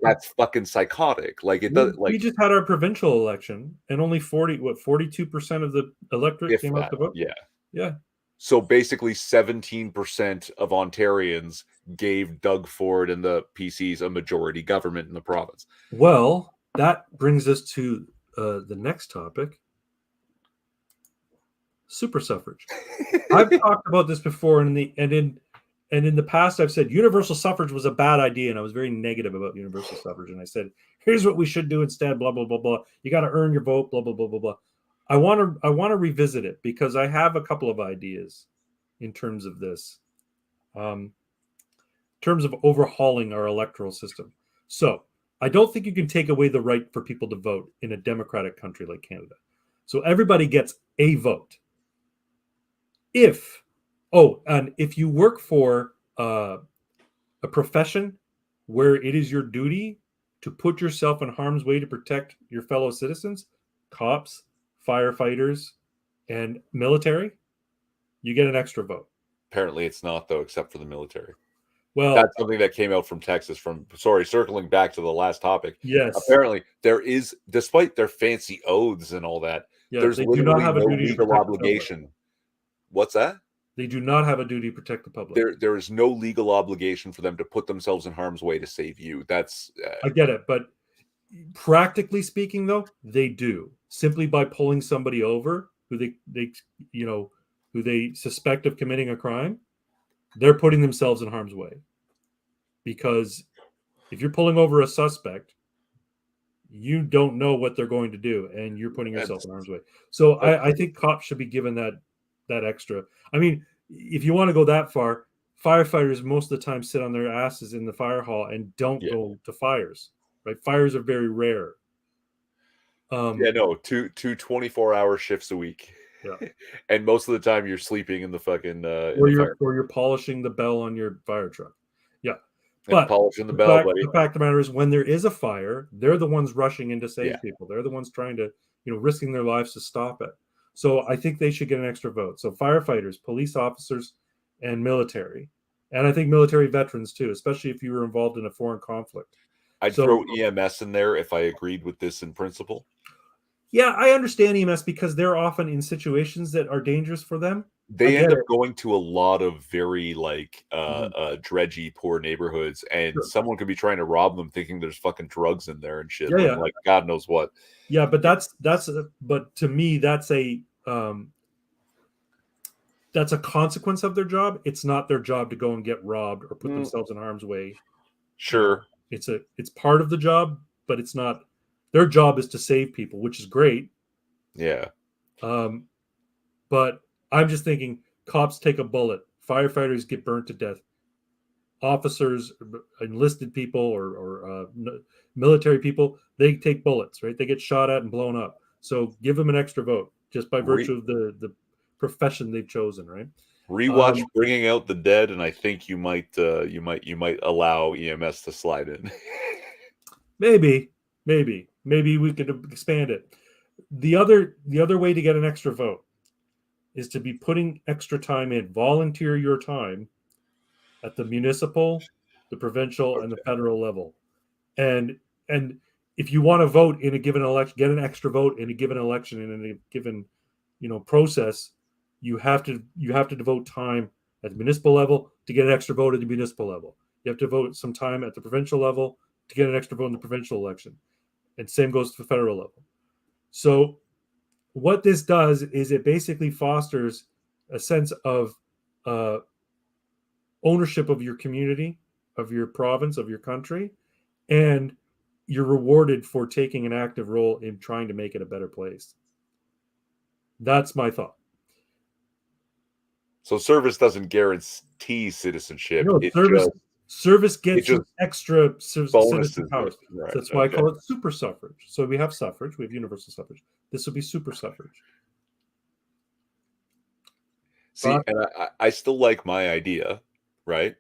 that's fucking psychotic. Like it does. Like we just had our provincial election, and only 42% of the electorate came out to vote. Yeah. So basically, 17% of Ontarians gave Doug Ford and the PCs a majority government in the province. Well, that brings us to the next topic. Super suffrage. I've talked about this before, and in the past, I've said universal suffrage was a bad idea, and I was very negative about universal suffrage. And I said, "Here's what we should do instead." Blah blah blah blah. You got to earn your vote. Blah blah blah blah blah. I want to revisit it because I have a couple of ideas in terms of this, in terms of overhauling our electoral system. So I don't think you can take away the right for people to vote in a democratic country like Canada. So everybody gets a vote. If you work for a profession where it is your duty to put yourself in harm's way to protect your fellow citizens, cops, firefighters, and military, you get an extra vote. Apparently it's not, though, except for the military. Well, that's something that came out from Texas circling back to the last topic. Yes. Apparently there is, despite their fancy oaths and all that, Yeah, There's they do not literally have a no duty to legal protect the public. obligation. What's that? They do not have a duty to protect the public. There is no legal obligation for them to put themselves in harm's way to save you. That's I get it, but practically speaking, though, they do simply by pulling somebody over who they you know who they suspect of committing a crime. They're putting themselves in harm's way, because if you're pulling over a suspect, you don't know what they're going to do, and you're putting yourself in harm's way. So I think cops should be given that extra. I mean, if you want to go that far, firefighters most of the time sit on their asses in the fire hall and don't go to fires. Right? Fires are very rare. no, two 24-hour shifts a week. Yeah. And most of the time you're sleeping in the fucking or you're polishing the bell on your fire truck. Yeah. And polishing the bell, buddy. The fact of the matter is, when there is a fire, they're the ones rushing in to save people. They're the ones trying to, risking their lives to stop it. So I think they should get an extra vote. So firefighters, police officers, and military. And I think military veterans too, especially if you were involved in a foreign conflict. I'd throw EMS in there if I agreed with this in principle. Yeah, I understand EMS because they're often in situations that are dangerous for them. They end up going to a lot of very dredgy, poor neighborhoods, and someone could be trying to rob them, thinking there's fucking drugs in there and shit. Yeah. Like God knows what. Yeah, but but to me, that's a consequence of their job. It's not their job to go and get robbed or put themselves in harm's way. Sure, it's part of the job, but it's not. Their job is to save people, which is great. Yeah. But I'm just thinking, cops take a bullet, firefighters get burnt to death, officers, enlisted people, or military people, they take bullets, right? They get shot at and blown up. So give them an extra vote just by virtue of the profession they've chosen, right? Rewatch Bringing Out the Dead, and I think you might allow EMS to slide in. Maybe we could expand it. The other way to get an extra vote is to be putting extra time in, volunteer your time at the municipal, the provincial, and the federal level. And if you want to vote in a given election, get an extra vote in a given election in a given process, you have to devote time at the municipal level to get an extra vote at the municipal level. You have to vote some time at the provincial level to get an extra vote in the provincial election. And same goes to the federal level. So what this does is it basically fosters a sense of ownership of your community, of your province, of your country, and you're rewarded for taking an active role in trying to make it a better place. That's my thought. So service doesn't guarantee citizenship. No, service gets you extra citizen powers. Right, so that's why I call it super suffrage. So we have suffrage, we have universal suffrage. This would be super suffrage. See, and I still like my idea, right?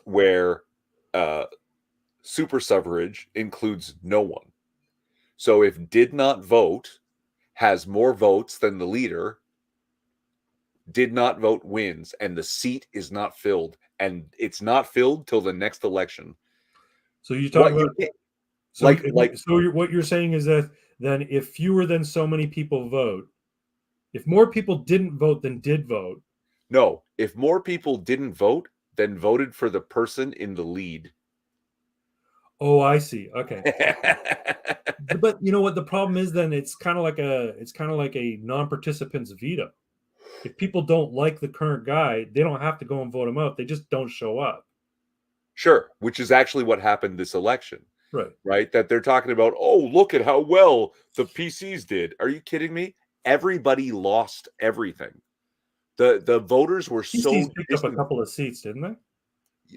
Where super suffrage includes no one. So if did not vote has more votes than the leader, did not vote wins, and the seat is not filled, and it's not filled till the next election. So you talk about what you're saying is that then if fewer than so many people vote, if more people didn't vote than did vote. No, if more people didn't vote than voted for the person in the lead. Oh, I see. Okay. But you know what the problem is? Then it's kind of like a non-participant's veto. If people don't like the current guy, they don't have to go and vote him out. They just don't show up. Sure, which is actually what happened this election. Right. That they're talking about, oh, look at how well the PCs did. Are you kidding me? Everybody lost everything. The voters were PCs picked up a couple of seats, didn't they?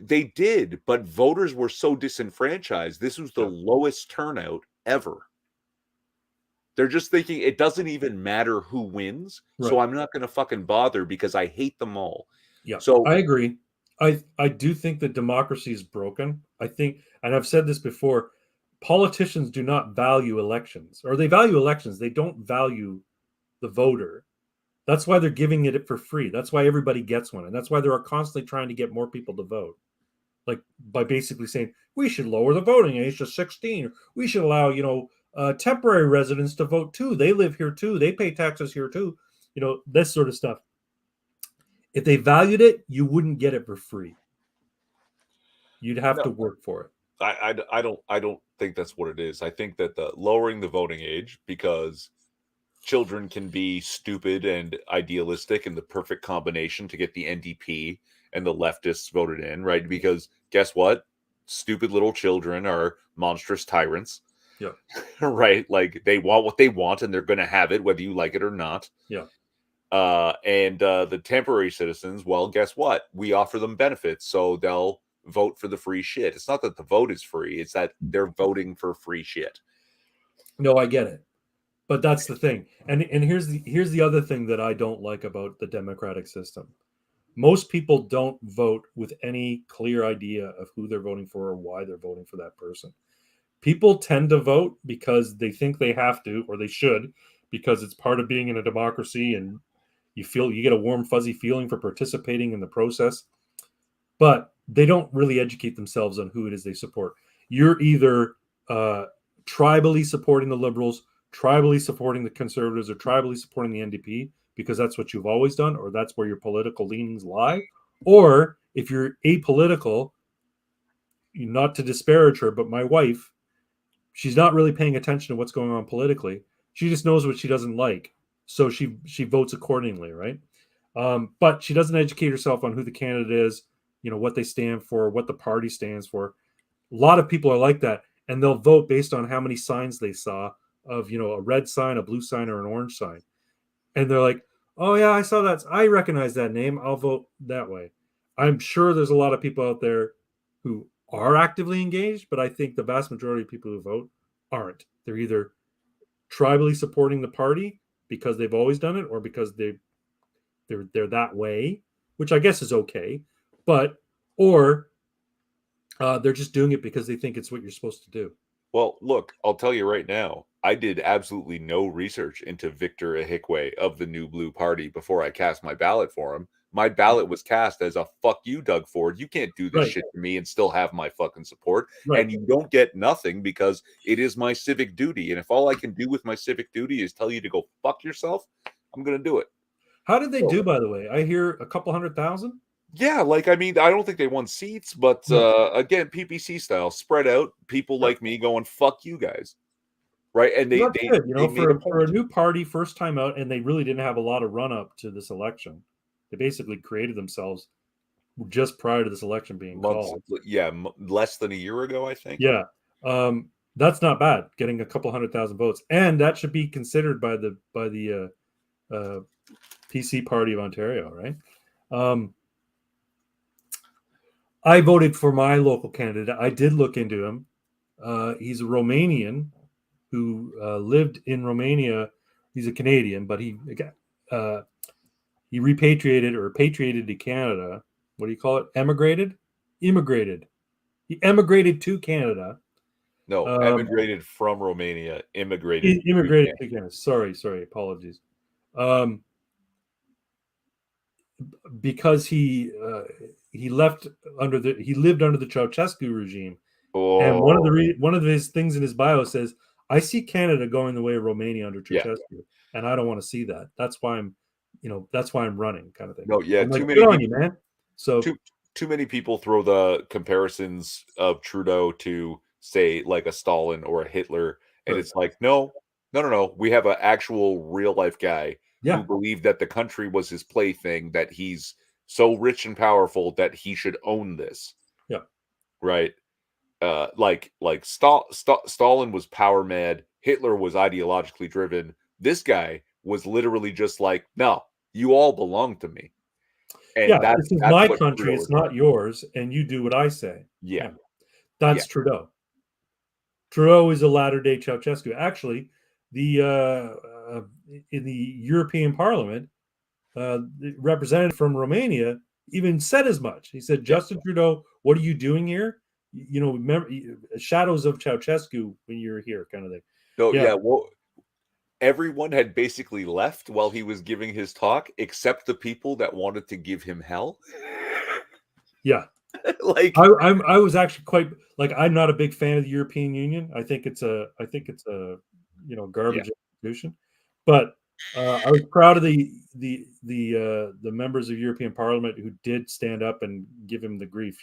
They did, but voters were so disenfranchised. This was the lowest turnout ever. They're just thinking it doesn't even matter who wins, so I'm not going to fucking bother because I hate them all. Yeah, so I agree. I do think that democracy is broken. I think, and I've said this before, politicians do not value elections, or they value elections. They don't value the voter. That's why they're giving it for free. That's why everybody gets one. And that's why they're constantly trying to get more people to vote. Like by basically saying, we should lower the voting age to 16. We should allow, temporary residents to vote too. They live here too. They pay taxes here too. This sort of stuff. If they valued it, you wouldn't get it for free. You'd have to No, work for it. I don't think that's what it is. I think that the lowering the voting age because children can be stupid and idealistic and the perfect combination to get the NDP and the leftists voted in, right? Because guess what? Stupid little children are monstrous tyrants. Yeah. Right? Like they want what they want and they're going to have it whether you like it or not. Yeah. And the temporary citizens, well, guess what? We offer them benefits, so they'll vote for the free shit. It's not that the vote is free; it's that they're voting for free shit. No, I get it, but that's the thing. And here's the other thing that I don't like about the democratic system. Most people don't vote with any clear idea of who they're voting for or why they're voting for that person. People tend to vote because they think they have to or they should, because it's part of being in a democracy, and you get a warm fuzzy feeling for participating in the process, but they don't really educate themselves on who it is they support. You're either tribally supporting the Liberals, tribally supporting the Conservatives, or tribally supporting the NDP because that's what you've always done, or that's where your political leanings lie. Or if you're apolitical, not to disparage her, but my wife, she's not really paying attention to what's going on politically. She just knows what she doesn't like, so she votes accordingly, right? But she doesn't educate herself on who the candidate is, what they stand for, what the party stands for. A lot of people are like that, and they'll vote based on how many signs they saw of, a red sign, a blue sign, or an orange sign, and they're like, "Oh yeah, I saw that. I recognize that name. I'll vote that way." I'm sure there's a lot of people out there who are actively engaged, but I think the vast majority of people who vote aren't. They're either tribally supporting the party because they've always done it, or because they're that way, which I guess is okay, or they're just doing it because they think it's what you're supposed to do. Well, look, I'll tell you right now, I did absolutely no research into Victor Ahikwe of the New Blue Party before I cast my ballot for him. My ballot was cast as a fuck you, Doug Ford. You can't do this Right. shit to me and still have my fucking support. Right. And you don't get nothing because it is my civic duty. And if all I can do with my civic duty is tell you to go fuck yourself, I'm going to do it. How did they do, by the way? I hear a couple 100,000. Yeah, like I mean, I don't think they won seats, but No. again, PPC style, spread out. People Yeah. like me going fuck you guys, right? And Well, that's good. they made a For a point. new party, first time out, and they really didn't have a lot of run up to this election. They basically created themselves just prior to this election being Months, called. yeah, less than a year ago, I think. Yeah, that's not bad. Getting a couple 100,000 votes, and that should be considered by the PC Party of Ontario, right? I voted for my local candidate. I did look into him. He's a Romanian who lived in Romania. He's a Canadian, but he repatriated or patriated to Canada. What do you call it? Immigrated. He emigrated to Canada. No, emigrated from Romania, immigrated Immigrated to Canada. Sorry, apologies. Because he lived under the Ceausescu regime, and one of his things in his bio says, "I see Canada going the way of Romania under Ceausescu, and I don't want to see that. That's why I'm running," kind of thing. No, yeah, I'm like, too many good on people, you, man. So too many people throw the comparisons of Trudeau to say like a Stalin or a Hitler, and right. it's like, no. We have an actual real life guy who Yeah, believed that the country was his plaything, that he's so rich and powerful that he should own this, yeah, right? Stalin was power mad, Hitler was ideologically driven. This guy was literally just like, no, you all belong to me, and yeah. This is that's my what country. Trudeau It's was about. not yours, and you do what I say. Yeah, Yeah, that's yeah. Trudeau. Trudeau is a latter-day Ceausescu. Actually, the in the European Parliament, the representative from Romania even said as much. He said, Yeah. "Justin Trudeau, what are you doing here? Remember shadows of Ceausescu when you're here, kind of thing." No, Yeah, yeah. Well, everyone had basically left while he was giving his talk, except the people that wanted to give him hell. yeah. Like, I was actually quite like, I'm not a big fan of the European Union. I think it's a yeah, garbage institution. But I was proud of the members of European Parliament who did stand up and give him the grief.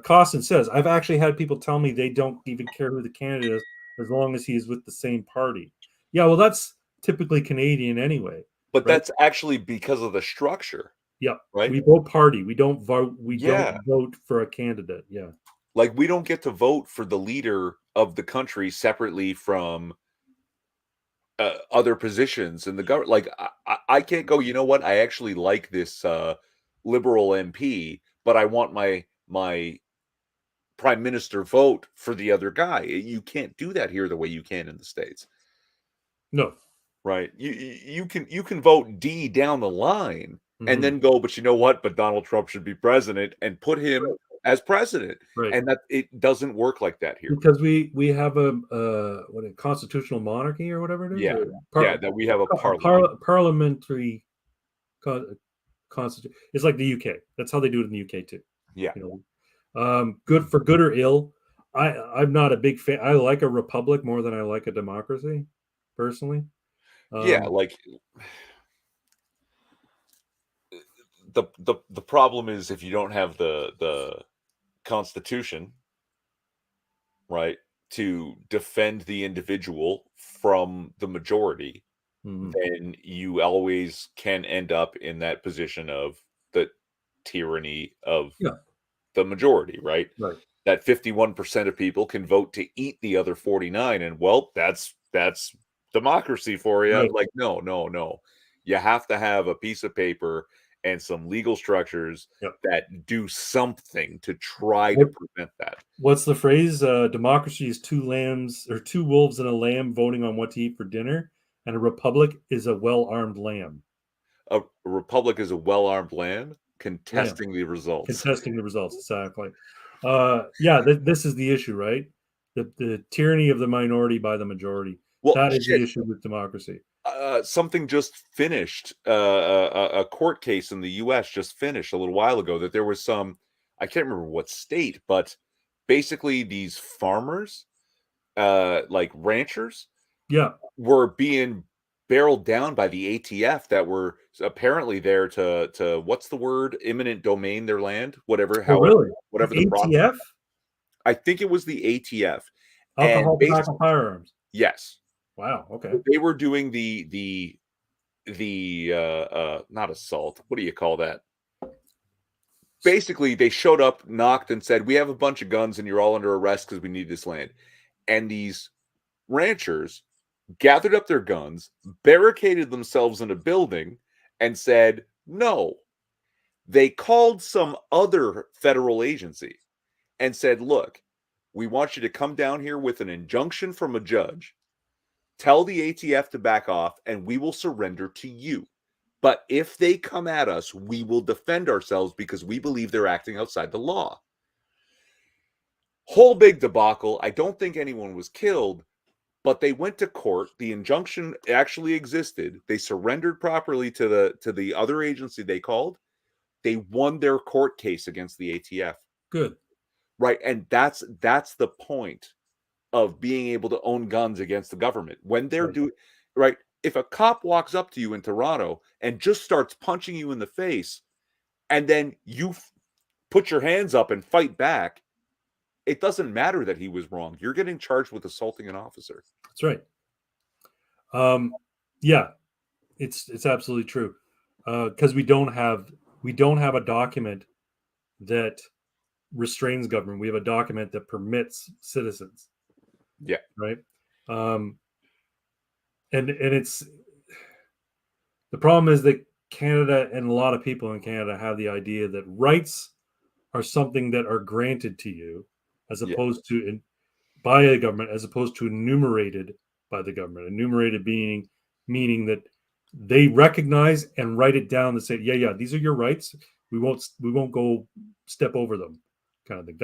Costin says, I've actually had people tell me they don't even care who the candidate is as long as he's with the same party. Yeah, well, that's typically Canadian anyway, but right? that's actually because of the structure, Yeah, right? we vote party. We don't vote. We don't Yeah. vote for a candidate. Yeah, Like, we don't get to vote for the leader of the country separately from other positions in the government. Like, I can't go, you know what? I actually like this liberal MP, but I want my prime minister vote for the other guy. You can't do that here the way you can in the States, no. right? You can vote D down the line and Mhm. then go, but you know what? But Donald Trump should be president and put him as president. Right. And that it doesn't work like that here. Because we have a constitutional monarchy or whatever it is, Yeah. or Yeah, that we have a parliament. parliamentary constitution. It's like the UK. That's how they do it in the UK too. Yeah. Good for good or ill. I'm not a big fan. I like a republic more than I like a democracy, personally. Yeah, Um, like the problem is if you don't have the constitution, right, to defend the individual from the majority, mhm. then you always can end up in that position of the tyranny of Yeah, the majority, right? right. That 51% of people can vote to eat the other 49, and well, that's democracy for you. Right. Like, no, no, no. You have to have a piece of paper and some legal structures Yep. that do something to try to prevent that. What's the phrase? Democracy is two lambs or two wolves and a lamb voting on what to eat for dinner, and a republic is a well-armed lamb. A republic is a well-armed land Lamb contesting the results. contesting the results. Exactly. Yeah, this is the issue, right? The tyranny of the minority by the majority. Well, That is the shit. issue with democracy. Something just finished. A court case in the U.S. just finished a little while ago that there was some, I can't remember what state, but basically these farmers, like ranchers, Yeah. were being barreled down by the ATF that were apparently there to what's the word? Imminent domain their land, whatever, Oh, however, really? whatever the The process. ATF, I think it was the ATF, and alcohol, tobacco, firearms. yes, Wow. Okay. they were doing not assault. What do you call that? Basically, they showed up, knocked, and said, "We have a bunch of guns, and you're all under arrest because we need this land." And these ranchers gathered up their guns, barricaded themselves in a building, and said, "No." They called some other federal agency and said, "Look, we want you to come down here with an injunction from a judge. Tell the ATF to back off, and we will surrender to you. But if they come at us, we will defend ourselves because we believe they're acting outside the law." Whole big debacle. I don't think anyone was killed, but they went to court. The injunction actually existed. They surrendered properly to the other agency they called. They won their court case against the ATF. Good. Right, and that's the point of being able to own guns against the government. When they're Right. doing right, if a cop walks up to you in Toronto and just starts punching you in the face, and then you put your hands up and fight back, it doesn't matter that he was wrong. You're getting charged with assaulting an officer. That's right. Yeah, it's absolutely true. Because we don't have a document that restrains government. We have a document that permits citizens, Yeah, right? Um, and it's the problem is that Canada and a lot of people in Canada have the idea that rights are something that are granted to you as yeah, opposed to by a government as opposed to enumerated by the government. Enumerated being meaning that they recognize and write it down and say, yeah, these are your rights. We won't go step over them, kind of thing.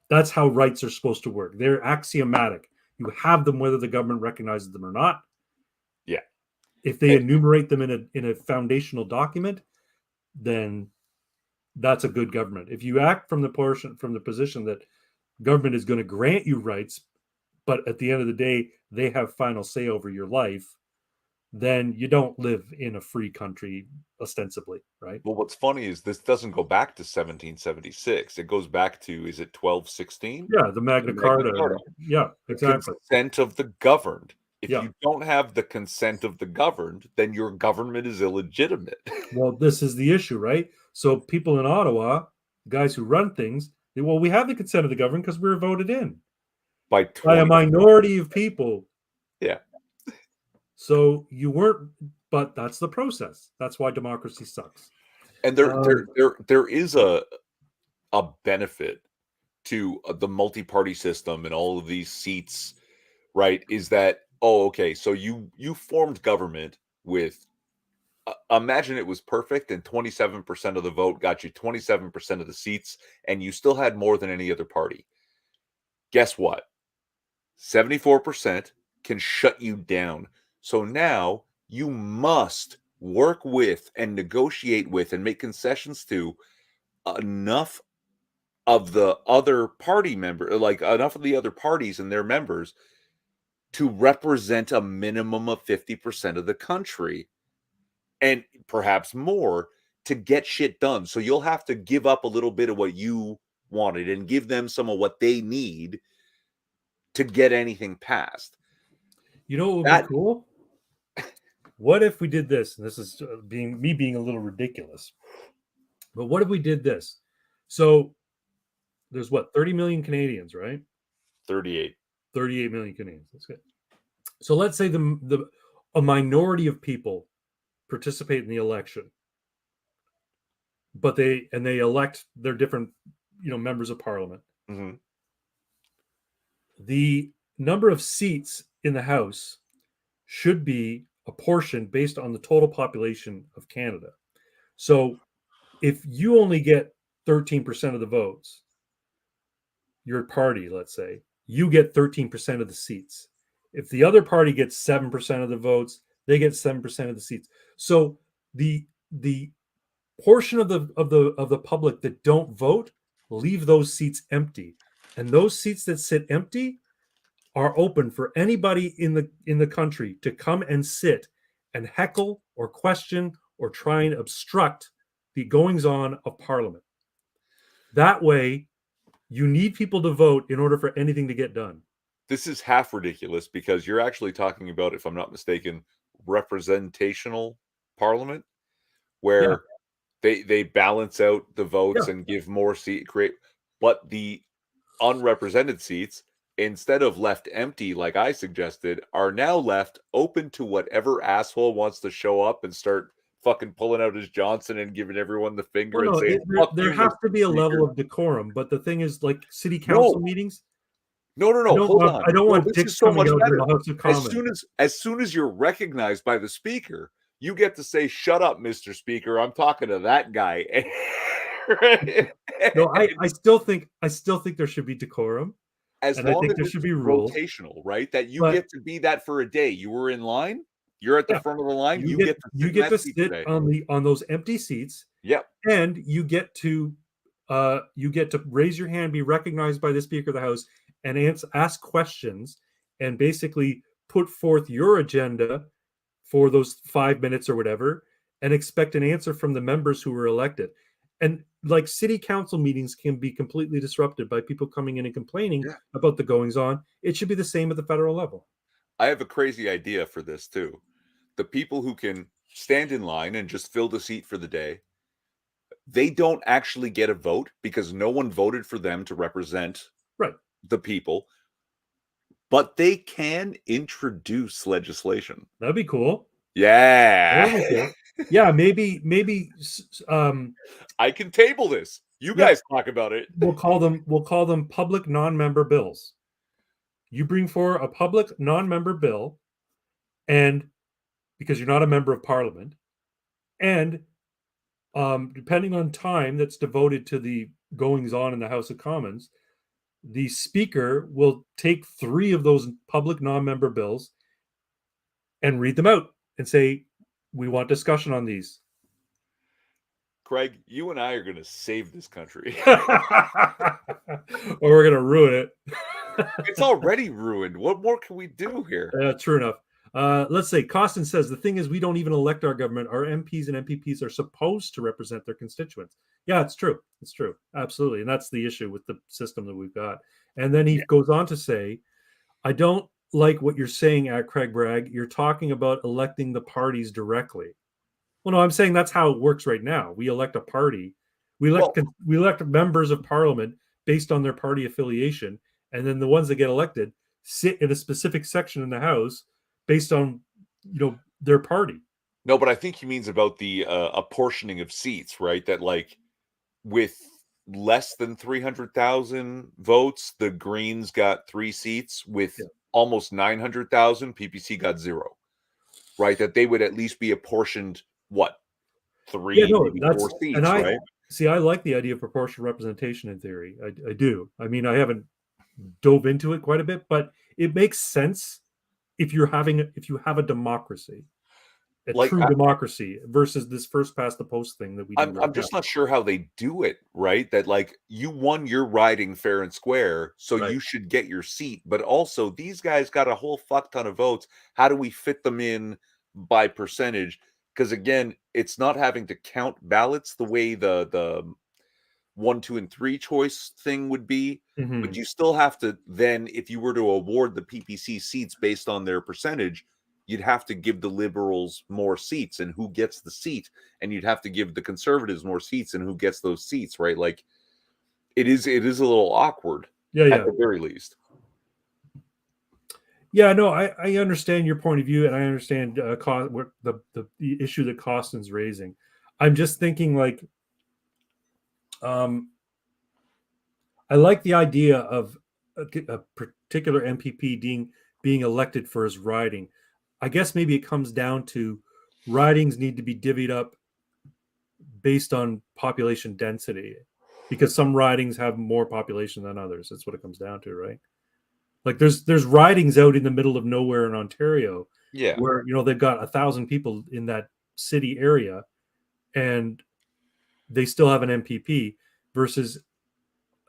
That's how rights are supposed to work. They're axiomatic. You have them whether the government recognizes them or not. yeah. If they Eh, enumerate them in a foundational document, then that's a good government. If you act from the position that government is going to grant you rights, but at the end of the day, they have final say over your life, then you don't live in a free country, ostensibly, right? Well, what's funny is this doesn't go back to 1776. It goes back to, is it 1216? Yeah, the The Magna Magna Carta. Carta. Yeah, The exactly. consent of the governed. If Yeah. you don't have the consent of the governed, then your government is illegitimate. Well, this is the issue, right? So people in Ottawa, guys who run things, well, we have the consent of the government because we were voted in By by a 20. minority of people. Yeah. So you weren't, but that's the process. That's why democracy sucks. And there is a benefit to the multi-party system and all of these seats, right? Is that, oh, okay, so you formed government with, imagine it was perfect and 27% of the vote got you 27% of the seats, and you still had more than any other party. Guess what? 74% can shut you down. So now you must work with and negotiate with and make concessions to enough of the other party member, like enough of the other parties and their members, to represent a minimum of 50% of the country, and perhaps more, to get shit done. So you'll have to give up a little bit of what you wanted and give them some of what they need to get anything passed. You know what would That be cool? What if we did this? And this is being a little ridiculous. But what if we did this? So there's what, 30 million Canadians, right? 38. 38 million Canadians. That's good. So let's say a minority of people participate in the election, but they elect their different, members of parliament. Mm-hmm. The number of seats in the House should be apportioned based on the total population of Canada. So if you only get 13% of the votes, your party, let's say, you get 13% of the seats. If the other party gets 7% of the votes, they get 7% of the seats. So the portion of the public that don't vote leave those seats empty. And those seats that sit empty are open for anybody in the country to come and sit and heckle or question or try and obstruct the goings on of Parliament. That way, you need people to vote in order for anything to get done. This is half ridiculous because you're actually talking about, if I'm not mistaken, representational parliament, where they balance out the votes Yeah. and give more seat create, but the unrepresented seats, instead of left empty like I suggested, are now left open to whatever asshole wants to show up and start fucking pulling out his Johnson and giving everyone the finger Well, and no, saying, fuck there you, has Mr. to be a Speaker. level of decorum, but the thing is, like city council meetings, No, hold on. I don't No, want this dicks is so coming much out in better. the House of Commons. As soon as you're recognized by the speaker, you get to say, "Shut up, Mr. Speaker. I'm talking to that guy." No, I still think there should be decorum, As and I long think as there it's should be rules. rotational, right? That you But get to be that for a day. You were in line. You're at the yeah, front of the line. You get to sit in that seat sit today. on those empty seats, Yep. and you get to raise your hand, be recognized by the Speaker of the House, and ask questions, and basically put forth your agenda for those 5 minutes or whatever, and expect an answer from the members who were elected. And like city council meetings can be completely disrupted by people coming in and complaining Yeah. about the goings on. It should be the same at the federal level. I have a crazy idea for this too. The people who can stand in line and just fill the seat for the day, they don't actually get a vote because no one voted for them to represent Right. the people, but they can introduce legislation. That'd be cool. Yeah. That'd be cool. Yeah, maybe I can table this. You guys talk about it. we'll call them public non-member bills. You bring forward a public non-member bill, and because you're not a member of parliament, and depending on time that's devoted to the goings on in the House of Commons, the Speaker will take 3 of those public non-member bills and read them out and say, "We want discussion on these." Craig, you and I are going to save this country. Or we're gonna ruin it. It's already ruined. What more can we do here? True enough. Let's say Costin says the thing is we don't even elect our government. Our MPs and MPPs are supposed to represent their constituents. Yeah, it's true. It's true. Absolutely. And that's the issue with the system that we've got. And then he goes on to say, I don't like what you're saying at Craig Bragg. You're talking about electing the parties directly. Well, no, I'm saying that's how it works right now. We elect a party. We elect members of parliament based on their party affiliation, and then the ones that get elected sit in a specific section in the House based on their party. No, but I think he means about the apportioning of seats, right? That like with less than 300,000 votes, the Greens got 3 seats. With almost 900,000, PPC got 0. Right? That they would at least be apportioned what? 3, maybe 4 seats, and right? I like the idea of proportional representation in theory. I do. I mean, I haven't dove into it quite a bit, but it makes sense if you have a democracy, true democracy, versus this first past the post thing that we do. I'm just not sure how they do it, right? That like you won your riding fair and square, so you should get your seat. But also these guys got a whole fuck ton of votes. How do we fit them in by percentage? Because again, it's not having to count ballots the way the 1, 2, and 3 choice thing would be. But you still have to then, if you were to award the PPC seats based on their percentage, you'd have to give the Liberals more seats and who gets the seat, and you'd have to give the Conservatives more seats and who gets those seats, right? Like it is a little awkward at the very least. Yeah, no, I understand your point of view, and I understand what the issue that Costin's raising. I'm just thinking like, I like the idea of a particular MPP being elected for his riding. I guess maybe it comes down to ridings need to be divvied up based on population density, because some ridings have more population than others. That's what it comes down to, right? Like there's ridings out in the middle of nowhere in Ontario, where they've got 1,000 people in that city area, and they still have an MPP, versus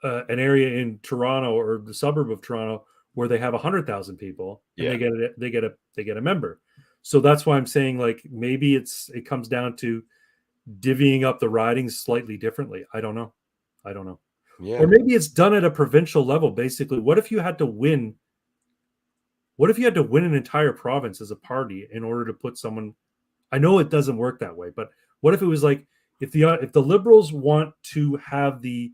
an area in Toronto or the suburb of Toronto where they have 100,000 people and they get a member. So that's why I'm saying like maybe it comes down to divvying up the ridings slightly differently. I don't know. Yeah. Or maybe it's done at a provincial level. Basically, what if you had to win an entire province as a party in order to put someone? I know it doesn't work that way, but what if it was like if the Liberals want to have the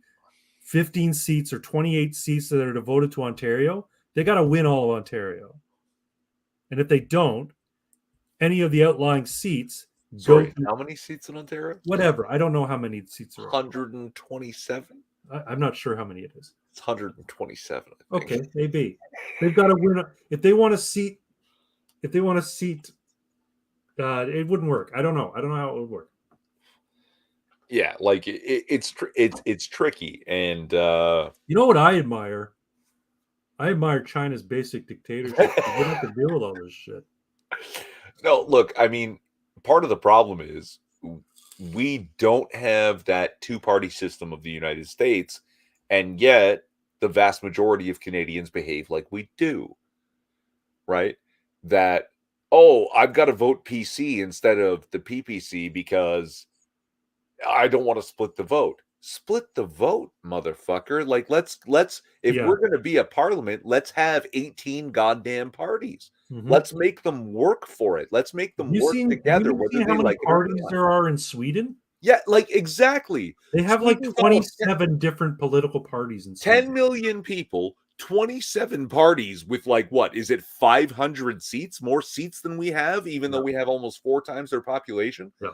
15 seats or 28 seats that are devoted to Ontario, they got to win all of Ontario. And if they don't, any of the outlying seats how many seats in Ontario? Whatever. I don't know how many seats are. 127? I'm not sure how many it is. It's 127. Okay, maybe. They've got to win. If they want to seat, it wouldn't work. I don't know how it would work. Yeah, like it's tricky, and you know what I admire? I admire China's basic dictatorship. They don't have to deal with all this shit. No, look, I mean, part of the problem is we don't have that 2-party system of the United States, and yet the vast majority of Canadians behave like we do, right? That, I've got to vote PC instead of the PPC because I don't want to split the vote. Split the vote, motherfucker. Like let's if we're going to be a parliament, let's have 18 goddamn parties. Mm-hmm. Let's make them work for it. Let's make them work together. Have you seen how many parties there are in Sweden? Yeah, like exactly. They have like 27 different political parties in Sweden. 10 million people, 27 parties with like what? Is it 500 seats? More seats than we have, even though we have almost 4 times their population? Yeah.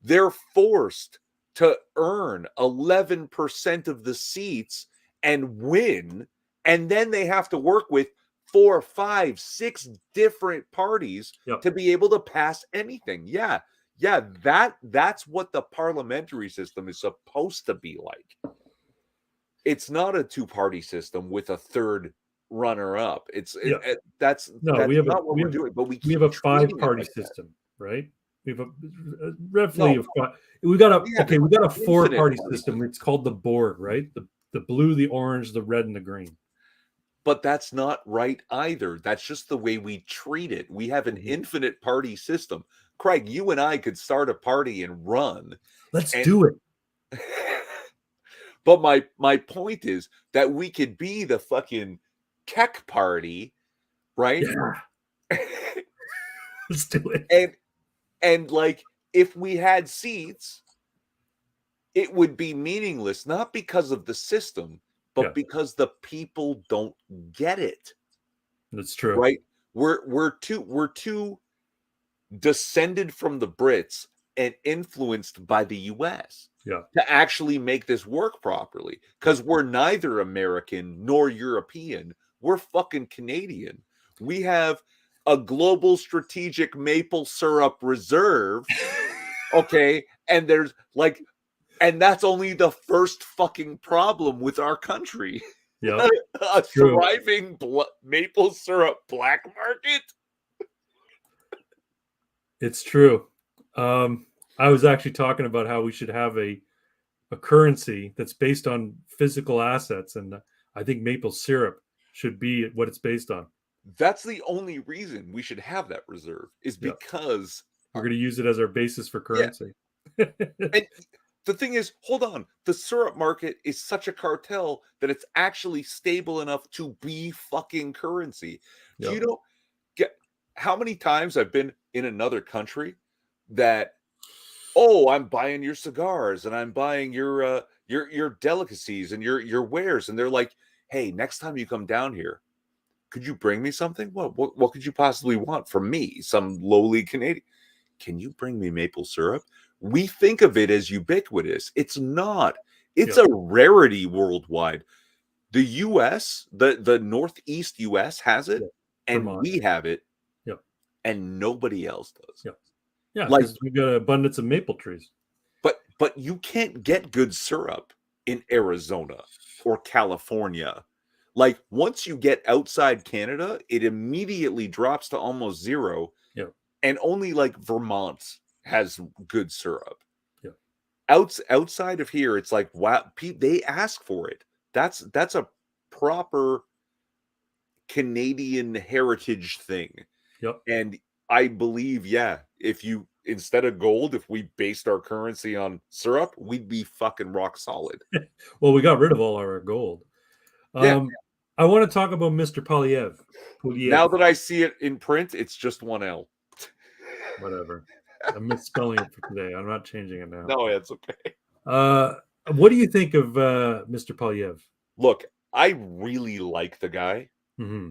They're forced to earn 11% of the seats and win, and then they have to work with 4, 5, 6 different parties to be able to pass anything. Yeah, that's what the parliamentary system is supposed to be like. It's not a 2-party system with a third runner-up. That's not what we're doing. But we have a 5-party system, right? We have roughly No, we got a we have we got a infinite 4-party party system. It's called the board, right? The blue, the orange, the red, and the green. But that's not right either. That's just the way we treat it. We have an infinite party system. Craig, you and I could start a party and run. Let's And do it. but my point is that we could be the fucking tech party, right? Yeah, let's do it. And like if we had seats, it would be meaningless, not because of the system, but Yeah. because the people don't get it. That's true. Right? We're too descended from the Brits and influenced by the US Yeah. to actually make this work properly. Because we're neither American nor European. We're fucking Canadian. We have a global strategic maple syrup reserve. Okay. And there's like, and that's only the first fucking problem with our country. Yeah. A thriving maple syrup black market. It's true. I was actually talking about how we should have a currency that's based on physical assets, and I think maple syrup should be what it's based on. That's the only reason we should have that reserve is because we're going to use it as our basis for currency. Yeah. And the thing is, hold on, the syrup market is such a cartel that it's actually stable enough to be fucking currency. Do you know how many times I've been in another country that, oh, I'm buying your cigars and I'm buying your delicacies and your wares, and they're like, hey, next time you come down here, could you bring me something? What could you possibly want from me, some lowly Canadian? Can you bring me maple syrup? We think of it as ubiquitous. It's not. It's a rarity worldwide. The US, the Northeast US has it, and Vermont. we have it, and nobody else does. Yeah, because we've got an abundance of maple trees. But you can't get good syrup in Arizona or California. Like once you get outside Canada, it immediately drops to almost zero. Yeah. And only like Vermont has good syrup. Yeah. Outside of here, it's like, wow, they ask for it. That's a proper Canadian heritage thing. Yep. And I believe, if you, instead of gold, if we based our currency on syrup, we'd be fucking rock solid. Well, we got rid of all our gold. I want to talk about Mr. Polyev. Now that I see it in print, it's just one L. Whatever. I'm misspelling it for today. I'm not changing it now. No, it's okay. What do you think of Mr. Polyev? Look, I really like the guy. Mm-hmm.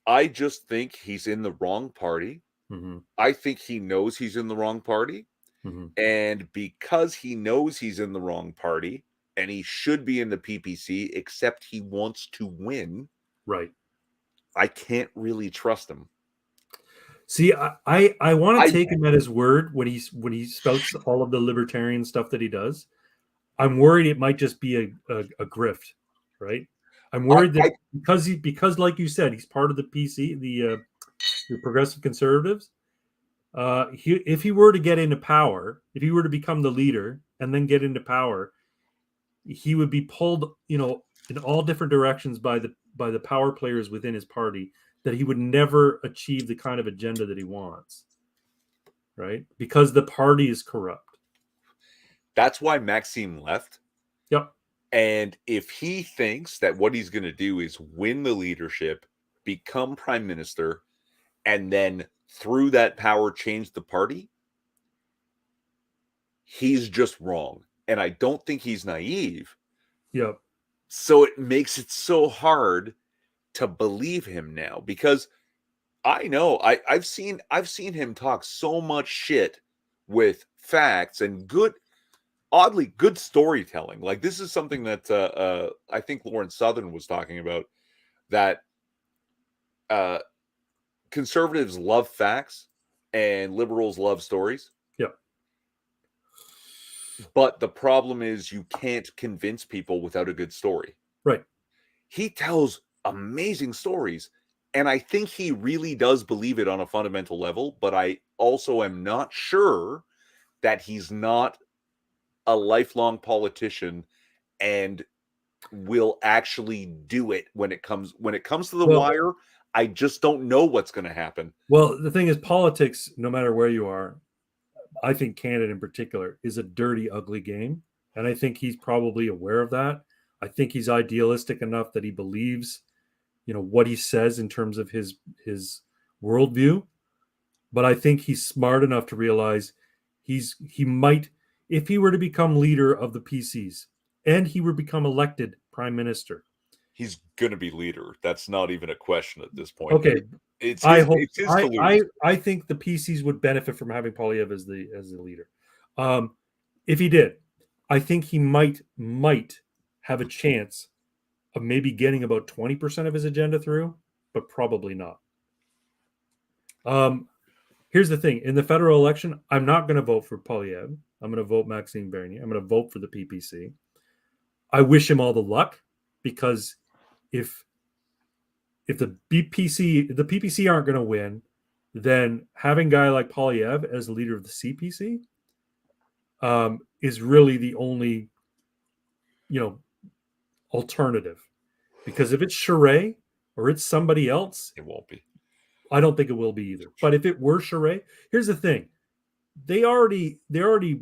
I just think he's in the wrong party. Mm-hmm. I think he knows he's in the wrong party. Mm-hmm. And because he knows he's in the wrong party, and he should be in the PPC, except he wants to win. Right. I can't really trust him. See, I want to take him at his word when he spouts all of the libertarian stuff that he does. I'm worried it might just be a grift, right? I'm worried that because like you said, he's part of the PC, the progressive conservatives. If he were to get into power, if he were to become the leader and then get into power, he would be pulled, in all different directions by the power players within his party, that he would never achieve the kind of agenda that he wants, right? Because the party is corrupt. That's why Maxime left. Yep. And if he thinks that what he's going to do is win the leadership, become prime minister, and then through that power change the party, he's just wrong. And I don't think he's naive. Yep. So it makes it so hard to believe him now, because I know I've seen him talk so much shit with facts and oddly good storytelling. Like this is something that I think Lauren Southern was talking about, that conservatives love facts and liberals love stories. Yep. But the problem is you can't convince people without a good story. Right. He tells amazing stories, and I think he really does believe it on a fundamental level, but I also am not sure that he's not a lifelong politician and will actually do it when it comes to the wire. I just don't know what's going to happen. Well, the thing is, politics, no matter where you are, I think Canada in particular is a dirty, ugly game. And I think he's probably aware of that. I think he's idealistic enough that he believes, what he says in terms of his worldview. But I think he's smart enough to realize he might, if he were to become leader of the PCs and he would become elected prime minister. He's going to be leader. That's not even a question at this point. Okay. It's I his, hope it's his to lose. I think the PCs would benefit from having Poilievre as the leader. If he did, I think he might have a chance of maybe getting about 20% of his agenda through, but probably not. Here's the thing. In the federal election, I'm not going to vote for Poilievre. I'm going to vote Maxime Bernier. I'm going to vote for the PPC. I wish him all the luck, because if the PPC aren't going to win, then having a guy like Poilievre as the leader of the CPC is really the only, alternative. Because if it's Charest or it's somebody else, it won't be. I don't think it will be either. But if it were Charest, here's the thing: they already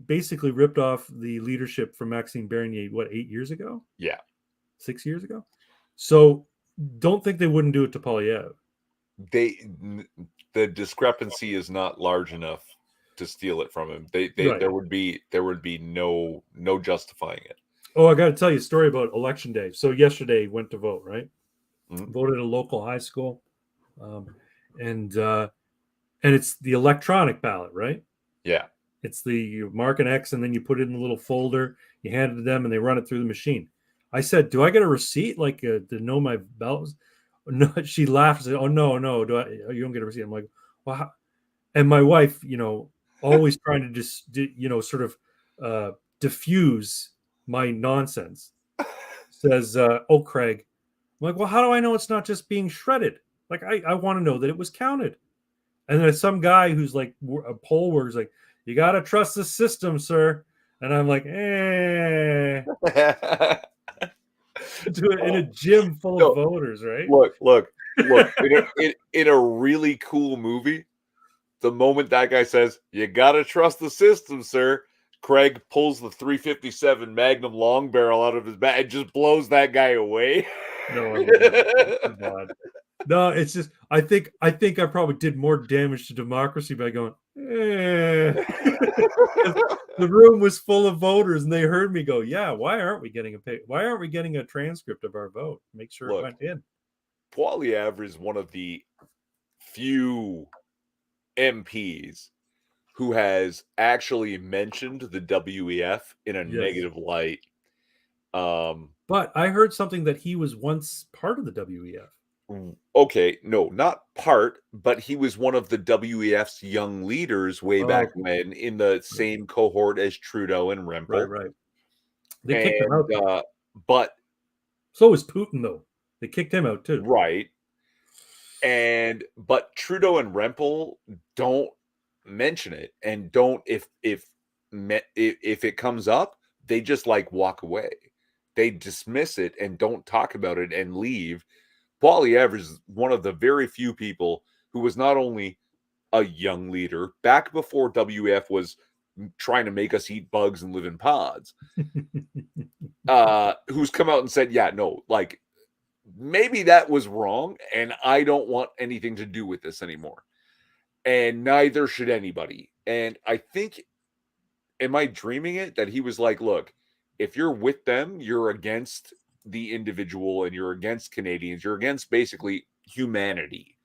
basically ripped off the leadership from Maxime Bernier. 8 years ago? Yeah, 6 years ago. So don't think they wouldn't do it to Poilievre. The discrepancy is not large enough to steal it from him. Right. There would be no justifying it. Oh, I got to tell you a story about election day. So yesterday went to vote, right? Mm-hmm. Voted at a local high school, and it's the electronic ballot, right? Yeah. It's you mark an X and then you put it in a little folder. You hand it to them and they run it through the machine. I said, "Do I get a receipt to know my ballot?" No, she laughed and said, "Oh no, you don't get a receipt." I'm like, "Well," how? And my wife, always trying to just, sort of diffuse my nonsense, says, "Oh, Craig." I'm like, "Well, how do I know it's not just being shredded? Like, I want to know that it was counted." And then some guy who's like a poll worker is like, "You got to trust the system, sir." And I'm like, Do it in a gym full of voters, right? Look. In a really cool movie, the moment that guy says, "You gotta trust the system, sir," Craig pulls the 357 Magnum long barrel out of his bag and just blows that guy away. No, no, it's just I think I probably did more damage to democracy by going, The room was full of voters and they heard me go, "Yeah, why aren't we getting a transcript of our vote? Make sure it went in." Poilievre is one of the few MPs who has actually mentioned the WEF in a negative light. But I heard something that he was once part of the WEF. Okay, no, not part, but he was one of the WEF's young leaders way back when, in the same cohort as Trudeau and Rempel. Right. They kicked him out. But so was Putin, though. They kicked him out too. Right. But Trudeau and Rempel don't mention it, and don't if it comes up, they just walk away. They dismiss it and don't talk about it and leave. Poilievre is one of the very few people who was not only a young leader back before WEF was trying to make us eat bugs and live in pods, who's come out and said, "Yeah, no, maybe that was wrong, and I don't want anything to do with this anymore. And neither should anybody." And I think, am I dreaming it, that he was like, "Look, if you're with them, you're against the individual and you're against Canadians. You're against basically humanity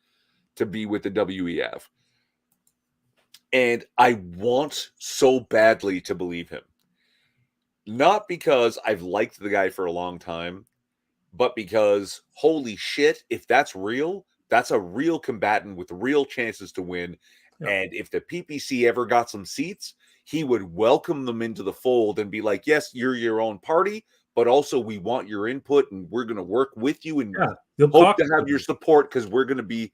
to be with the WEF." And I want so badly to believe him. Not because I've liked the guy for a long time, but because, holy shit, if that's real, that's a real combatant with real chances to win. Yeah. And if the PPC ever got some seats, he would welcome them into the fold and be like, "Yes, you're your own party, but also we want your input and we're going to work with you and hope to have your support because we're going to be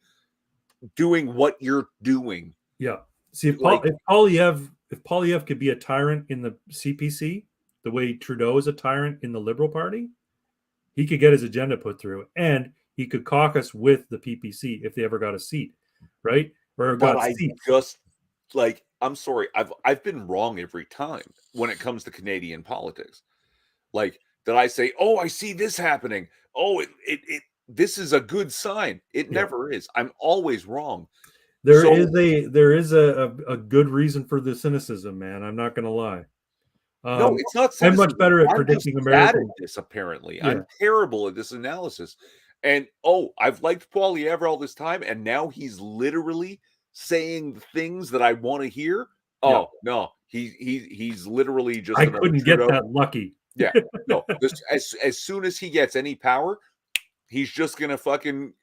doing what you're doing." Yeah. See, if Poilievre if Poilievre could be a tyrant in the CPC, the way Trudeau is a tyrant in the Liberal Party, he could get his agenda put through, and he could caucus with the PPC if they ever got a seat, right? Or But got I seats. just like, I'm sorry, I've been wrong every time when it comes to Canadian politics. Like, that I say, oh, I see this happening. Oh, it this is a good sign. It Yeah. never is. I'm always wrong. There So is a good reason for the cynicism, man. I'm not going to lie. no, it's not I'm much cynicism. better at I'm just predicting bad at American. this, apparently. Yeah. I'm terrible at this analysis. And oh, I've liked Poilievre all this time, and now he's literally saying the things that I want to hear. Yeah. Oh no, he's literally just I another couldn't get Trudeau. that lucky. Yeah, no. As soon as he gets any power, he's just gonna fucking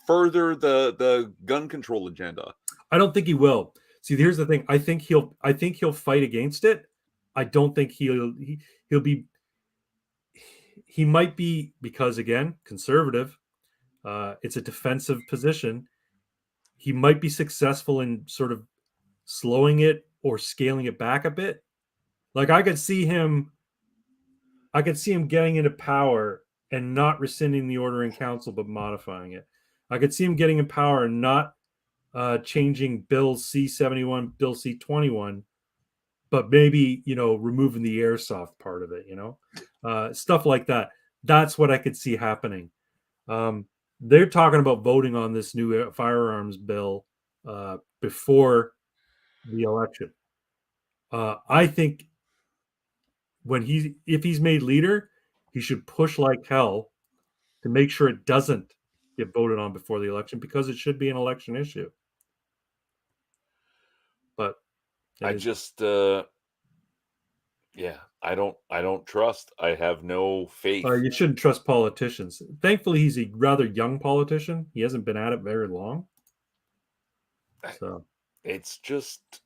further the gun control agenda. I don't think he will. See, here's the thing. I think he'll fight against it. I don't think he'll be. He might be, because again, conservative. It's a defensive position. He might be successful in sort of slowing it or scaling it back a bit. Like I could see him getting into power and not rescinding the order in council, but modifying it. I could see him getting in power and not changing Bill C-71, Bill C-21, but maybe, removing the airsoft part of it, stuff like that. That's what I could see happening. They're talking about voting on this new firearms bill before the election. I think if he's made leader, he should push like hell to make sure it doesn't get voted on before the election, because it should be an election issue. But I just yeah, I don't trust. I have no faith. you shouldn't trust politicians. Thankfully, he's a rather young politician. He hasn't been at it very long. So it's just,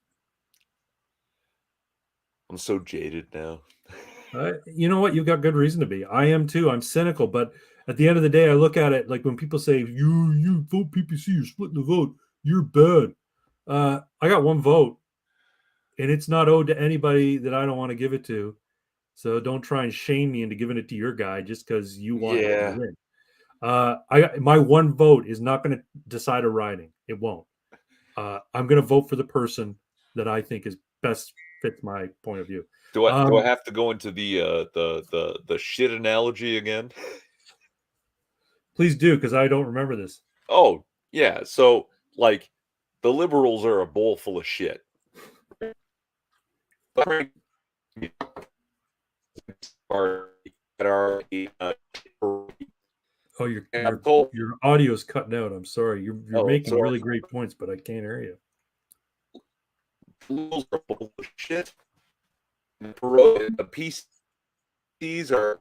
I'm so jaded now. you know what? You've got good reason to be. I am too. I'm cynical, but at the end of the day, I look at it like when people say you vote PPC, you're splitting the vote, you're bad. I got one vote, and it's not owed to anybody that I don't want to give it to. So don't try and shame me into giving it to your guy just because you want him to win. My one vote is not going to decide a riding. It won't. I'm going to vote for the person that I think is best fits my point of view. Do I have to go into the shit analogy again? Please do, because I don't remember this. Oh yeah, so like the Liberals are a bowl full of shit. Oh, your audio is cutting out. I'm sorry. You're making really great points, but I can't hear you. Liberals are full of shit. The PCs are.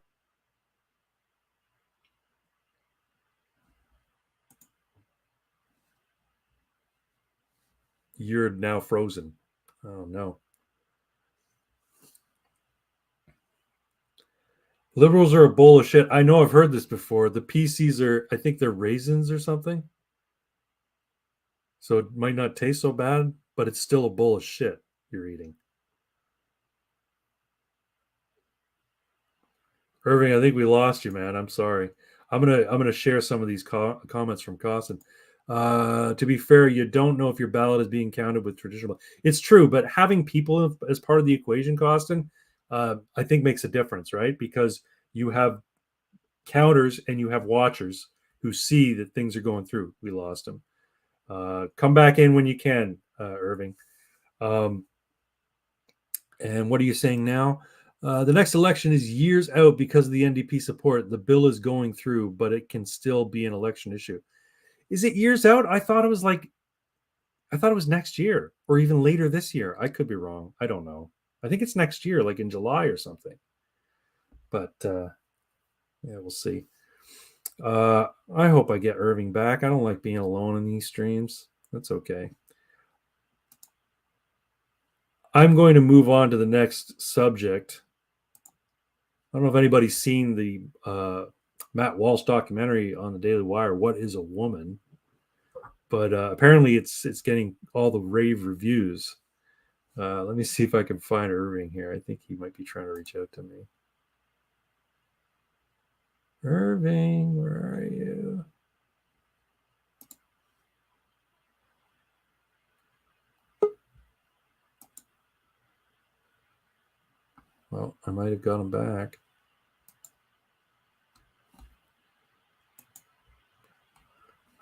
You're now frozen. Oh no. Liberals are a bowl of shit. I know I've heard this before. The PCs are, I think they're raisins or something. So it might not taste so bad, but it's still a bowl of shit you're eating. Irving, I think we lost you, man. I'm sorry. I'm gonna share some of these comments from Costin. To be fair, you don't know if your ballot is being counted with traditional. It's true, but having people as part of the equation, Costin, I think makes a difference, right? Because you have counters and you have watchers who see that things are going through. We lost him. Come back in when you can, Irving. And what are you saying now? The next election is years out because of the NDP support. The bill is going through, but it can still be an election issue. Is it years out? I thought it was next year or even later this year. I could be wrong. I don't know. I think it's next year, like in July or something. But yeah, we'll see. I hope I get Irving back. I don't like being alone in these streams. That's okay. I'm going to move on to the next subject. I don't know if anybody's seen the Matt Walsh documentary on the Daily Wire, What is a Woman? But apparently it's getting all the rave reviews. Let me see if I can find Irving here. I think he might be trying to reach out to me. Irving, where are you? Well, I might have got him back.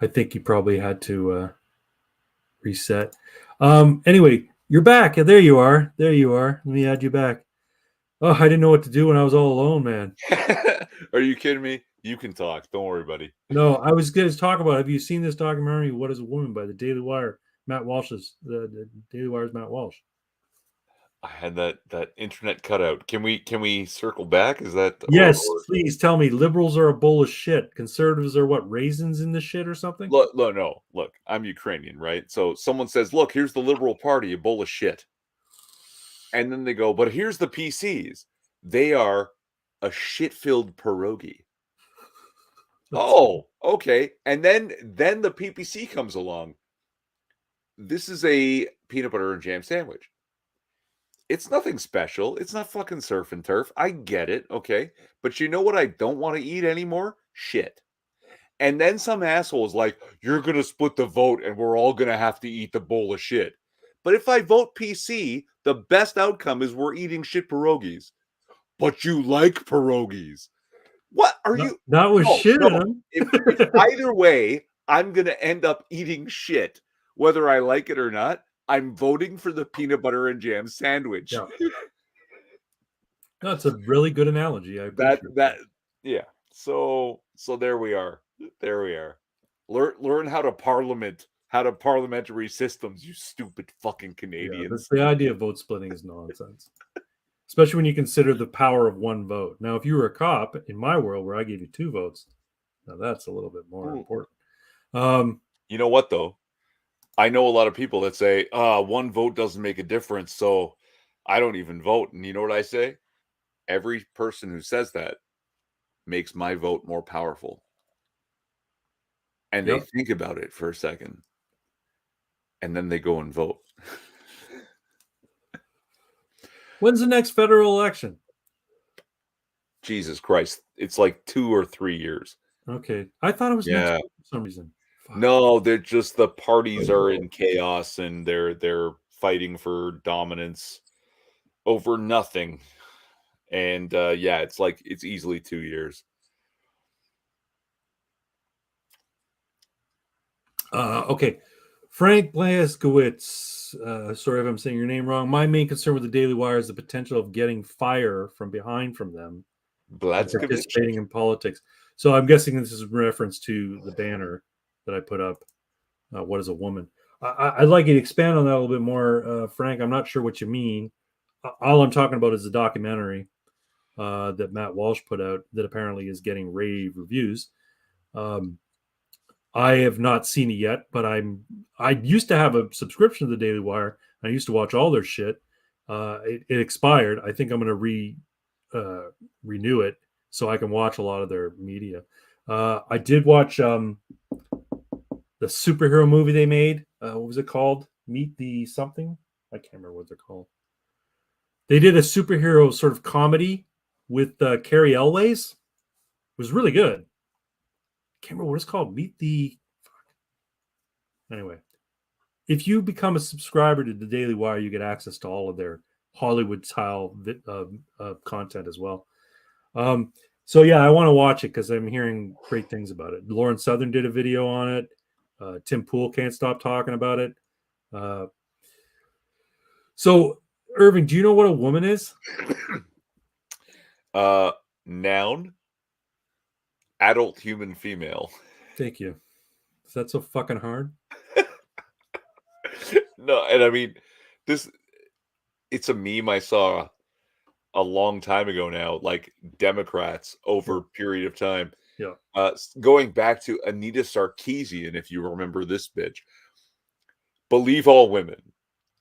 I think he probably had to reset. Anyway, you're back. There you are. There you are. Let me add you back. Oh, I didn't know what to do when I was all alone, man. Are you kidding me? You can talk. Don't worry, buddy. No, I was going to talk about. Have you seen this documentary, What Is a Woman, by the Daily Wire? Matt Walsh's the Daily Wire's Matt Walsh. I had that internet cutout. Can we circle back? Is that Yes, please tell me. Liberals are a bowl of shit. Conservatives are what, raisins in the shit or something? Look, no, look. I'm Ukrainian, right? So someone says, "Look, here's the Liberal Party, a bowl of shit," and then they go, "But here's the PCs. They are a shit-filled pierogi." Oh, okay. And then the PPC comes along. This is a peanut butter and jam sandwich. It's nothing special. It's not fucking surf and turf. I get it, okay? But you know what I don't want to eat anymore? Shit. And then some asshole's like, "You're going to split the vote and we're all going to have to eat the bowl of shit." But if I vote PC, the best outcome is we're eating shit pierogies. But you like pierogies. What are you? That was shit in No. them. If either way, I'm going to end up eating shit, whether I like it or not. I'm voting for the peanut butter and jam sandwich. Yeah. That's a really good analogy. I appreciate that. Yeah. So there we are. There we are. Learn how to parliamentary systems, you stupid fucking Canadians. Yeah, the idea of vote splitting is nonsense. Especially when you consider the power of one vote. Now, if you were a cop in my world where I gave you 2 votes, now that's a little bit more important. You know what, though? I know a lot of people that say, one vote doesn't make a difference, so I don't even vote. And you know what I say? Every person who says that makes my vote more powerful. And they think about it for a second. And then they go and vote. When's the next federal election? Jesus Christ. It's like 2 or 3 years. Okay. I thought it was next week for some reason. Fuck. No, they're just the parties are in chaos and they're fighting for dominance over nothing. And yeah, it's easily 2 years. Okay. Frank Blaskowitz, sorry if I'm saying your name wrong. My main concern with the Daily Wire is the potential of getting fire from behind from them participating in politics. So I'm guessing this is a reference to the banner that I put up. What is a woman? I'd like you to expand on that a little bit more, Frank. I'm not sure what you mean. All I'm talking about is the documentary that Matt Walsh put out that apparently is getting rave reviews. I have not seen it yet, but I used to have a subscription to the Daily Wire. I used to watch all their shit. It expired. I think I'm going to renew it so I can watch a lot of their media. I did watch the superhero movie they made. What was it called? Meet the something? I can't remember what they're called. They did a superhero sort of comedy with Carrie Elways. It was really good. Can't remember what it's called. Meet the. Anyway, if you become a subscriber to the Daily Wire, you get access to all of their Hollywood style content as well. So yeah, I want to watch it because I'm hearing great things about it. Lauren Southern did a video on it. Tim Pool can't stop talking about it. So, Irving, do you know what a woman is? Noun. Adult human female. Thank you. Is that so fucking hard? No, and I mean, it's a meme I saw a long time ago now, like Democrats over a period of time. Yeah. Going back to Anita Sarkeesian, if you remember this bitch. Believe all women.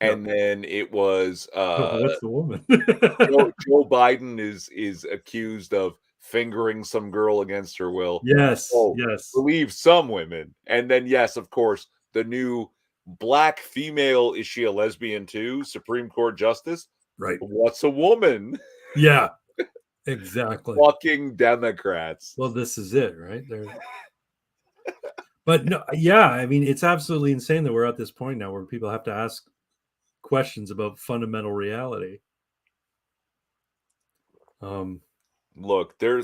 And then it was what's the woman? Joe Biden is accused of fingering some girl against her will. Yes. Yes. Believe some women. And then yes, of course, the new Black female, is she a lesbian too? Supreme Court justice? Right. What's a woman? Yeah. Exactly. Fucking Democrats. Well, this is it, right? But no, yeah, I mean, it's absolutely insane that we're at this point now where people have to ask questions about fundamental reality. Look, there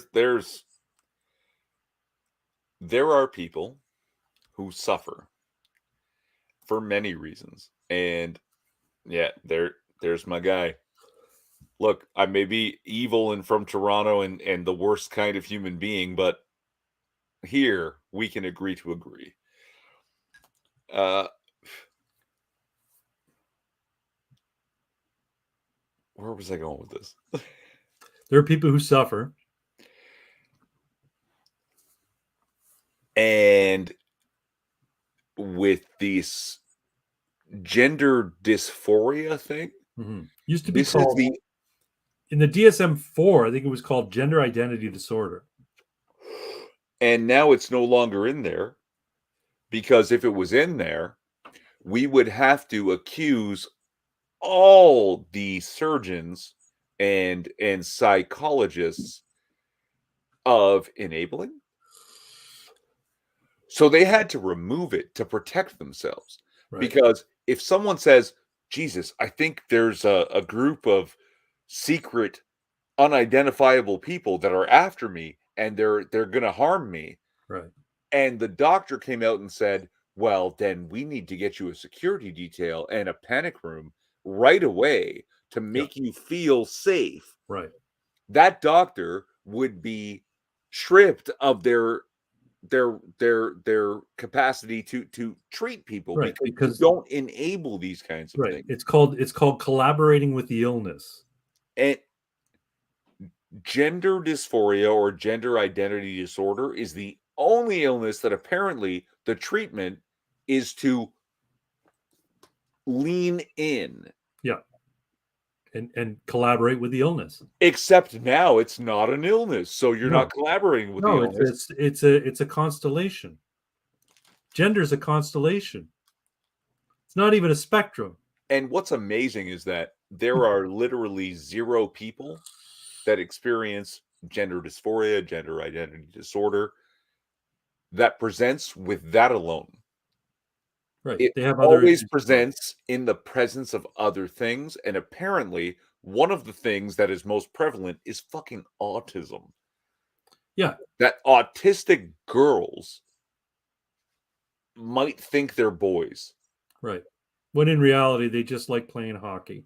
are people who suffer for many reasons, and yeah, there's my guy. Look, I may be evil and from Toronto and the worst kind of human being, but here we can agree to agree. Where was I going with this? There are people who suffer. And with this gender dysphoria thing, Used to be this called, is the in the DSM-4, I think it was called gender identity disorder. and now it's no longer in there, because if it was in there, we would have to accuse all the surgeons and psychologists of enabling. So they had to remove it to protect themselves. Right. Because if someone says, Jesus, I think there's a group of secret, unidentifiable people that are after me and they're going to harm me. Right. And the doctor came out and said, well, then we need to get you a security detail and a panic room right away to make you feel safe. Right. That doctor would be stripped of their capacity to treat people, right, because you don't enable these kinds of things. It's called collaborating with the illness. And gender dysphoria or gender identity disorder is the only illness that apparently the treatment is to lean in. Yeah. And collaborate with the illness. Except now it's not an illness, so you're not collaborating with the illness. It's a constellation. Gender is a constellation. It's not even a spectrum. And what's amazing is that there are literally 0 people that experience gender dysphoria, gender identity disorder, that presents with that alone. Right. It they have always presents in the presence of other things. And apparently, one of the things that is most prevalent is fucking autism. Yeah. That autistic girls might think they're boys. Right. When in reality, they just like playing hockey.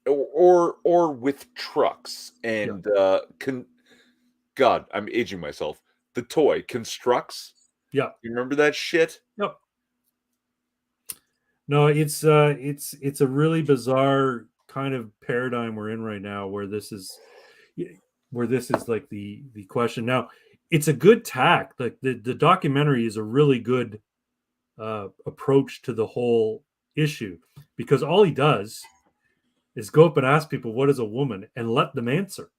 Or with trucks and God, I'm aging myself. The toy Constructs. Yeah. You remember that shit? Yep. No, it's a really bizarre kind of paradigm we're in right now, where this is like the question. Now, it's a good tack. Like the documentary is a really good approach to the whole issue, because all he does is go up and ask people, what is a woman, and let them answer.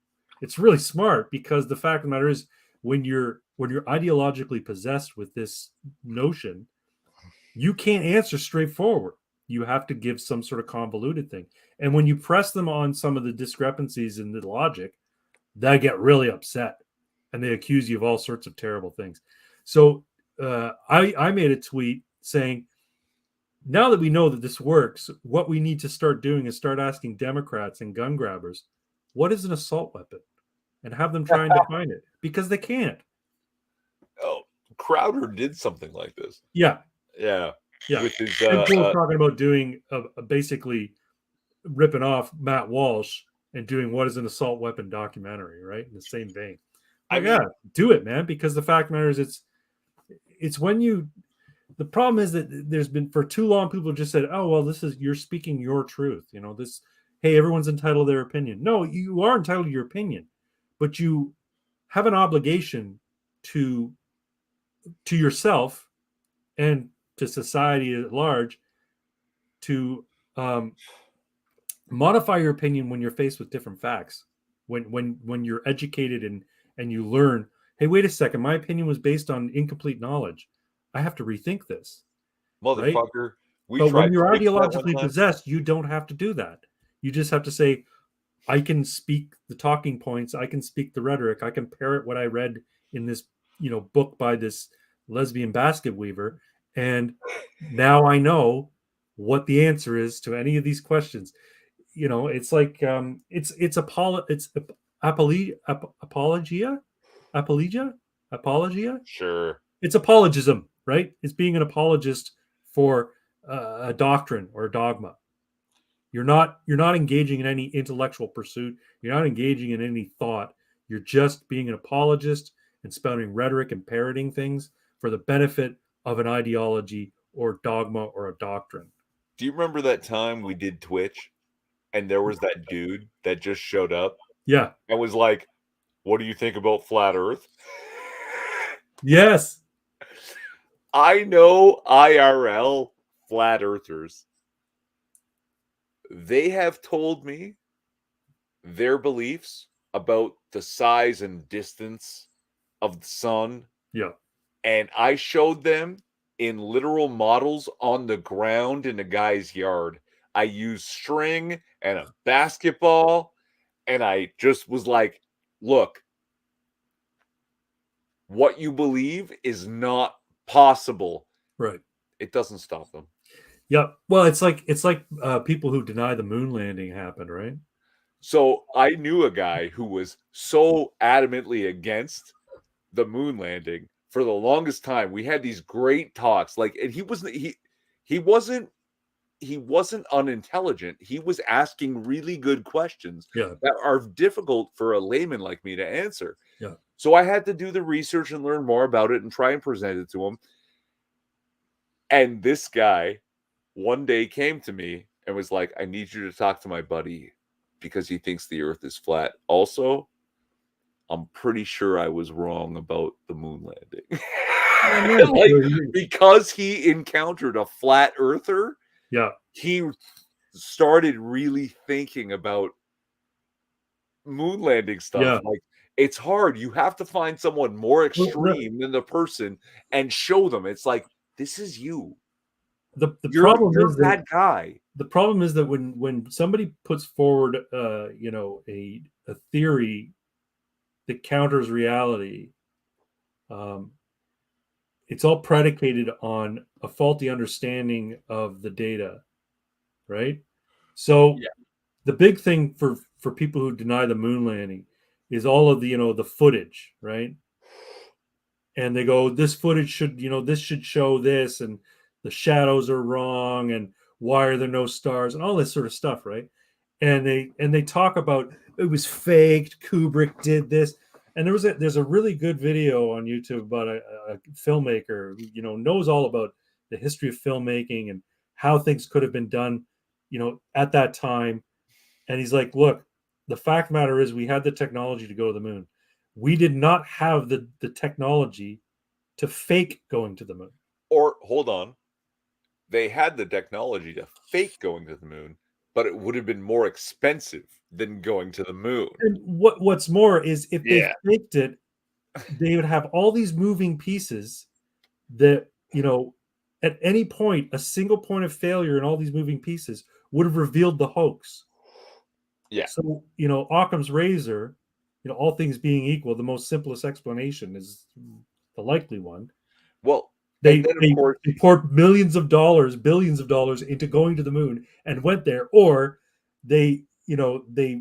It's really smart, because the fact of the matter is, when you're ideologically possessed with this notion, you can't answer straightforward. You have to give some sort of convoluted thing. And when you press them on some of the discrepancies in the logic, they get really upset and they accuse you of all sorts of terrible things. So I made a tweet saying, now that we know that this works, what we need to start doing is start asking Democrats and gun grabbers, what is an assault weapon? And have them try and define it, because they can't. Oh, Crowder did something like this. Yeah. With his, people talking about doing basically ripping off Matt Walsh and doing what is an assault weapon documentary, right? In the same vein. Do it, man, because the fact matters, it's when you. The problem is that there's been, for too long, people just said, oh, well, you're speaking your truth. Hey, everyone's entitled to their opinion. No, you are entitled to your opinion, but you have an obligation to yourself and to society at large to modify your opinion when you're faced with different facts. When you're educated and you learn, hey, wait a second, my opinion was based on incomplete knowledge. I have to rethink this. Motherfucker, we But when tried you're Twitch that one ideologically time. possessed, you don't have to do that. You just have to say, I can speak the talking points, I can speak the rhetoric, I can parrot what I read in this, book by this lesbian basket weaver, and now I know what the answer is to any of these questions. It's like apologia, apologia. Sure. It's apologism, right? It's being an apologist for a doctrine or a dogma. You're not engaging in any intellectual pursuit. You're not engaging in any thought. You're just being an apologist and spouting rhetoric and parroting things for the benefit of an ideology or dogma or a doctrine. Do you remember that time we did Twitch and there was that dude that just showed up Yeah. and was like, "What do you think about flat Earth?" Yes. I know IRL flat earthers. They have told me their beliefs about the size and distance of the sun, Yeah. and I showed them in literal models on the ground in a guy's yard. I used string and a basketball, and I just was like, look, what you believe is not possible. Right. It doesn't stop them. Yeah. Well, it's like people who deny the moon landing happened, right? So I knew a guy who was so adamantly against the moon landing for the longest time. We had these great talks, like, and he wasn't he wasn't unintelligent. He was asking really good questions Yeah. that are difficult for a layman like me to answer. Yeah. So I had to do the research and learn more about it and try and present it to him. And this guy one day came to me and was like, "I need you to talk to my buddy because he thinks the earth is flat. Also, I'm pretty sure I was wrong about the moon landing." Oh, nice. Like, because he encountered a flat earther, Yeah. he started really thinking about moon landing stuff. Yeah. Like, it's hard. You have to find someone more Well, extreme than the person and show them. It's like, this is you. the You're problem is that that guy. the problem is that when somebody puts forward a theory that counters reality, it's all predicated on a faulty understanding of the data, right? So Yeah. the big thing for people who deny the moon landing is all of the footage, right? And they go, this footage should, this should show this, and the shadows are wrong, and why are there no stars, and all this sort of stuff, right? And they talk about it was faked, Kubrick did this. And there's a really good video on YouTube about a filmmaker who knows all about the history of filmmaking and how things could have been done at that time. And he's like, look, the fact of the matter is we had the technology to go to the moon. We did not have the technology to fake going to the moon. Or hold on. They had the technology to fake going to the moon, but it would have been more expensive than going to the moon. And what's more is if they Yeah. faked it, they would have all these moving pieces that, at any point, a single point of failure in all these moving pieces would have revealed the hoax. Yeah. So, Occam's razor, all things being equal, the most simplest explanation is the likely one. Well, They, and then they, of course, they poured millions of dollars, billions of dollars into going to the moon and went there, or they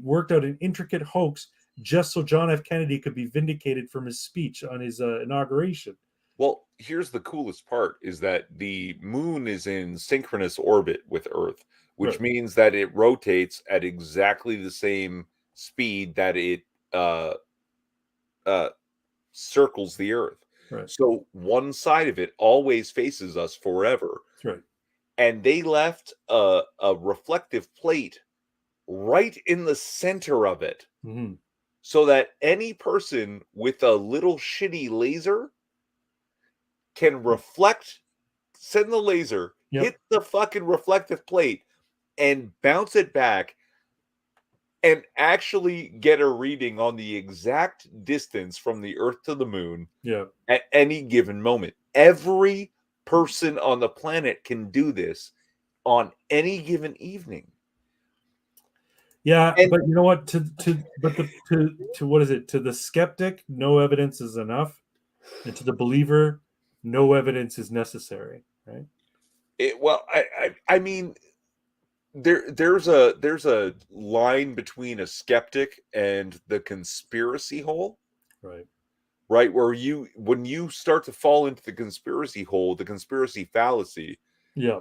worked out an intricate hoax just so John F. Kennedy could be vindicated from his speech on his inauguration. well, here's the coolest part is that the moon is in synchronous orbit with Earth, which Right. means that it rotates at exactly the same speed that it uh circles the Earth. Right. So one side of it always faces us forever. That's right. And they left a reflective plate right in the center of it Mm-hmm. so that any person with a little shitty laser can send the laser, Yep. hit the fucking reflective plate, and bounce it back and actually get a reading on the exact distance from the Earth to the moon Yeah. at any given moment. Every person on the planet can do this on any given evening. Yeah, And but you know what? To what is it? To the skeptic, no evidence is enough, and to the believer, no evidence is necessary. Right? I mean, there's a line between a skeptic and the conspiracy hole, Right. right? Where when you start to fall into the conspiracy hole, the conspiracy fallacy, Yeah.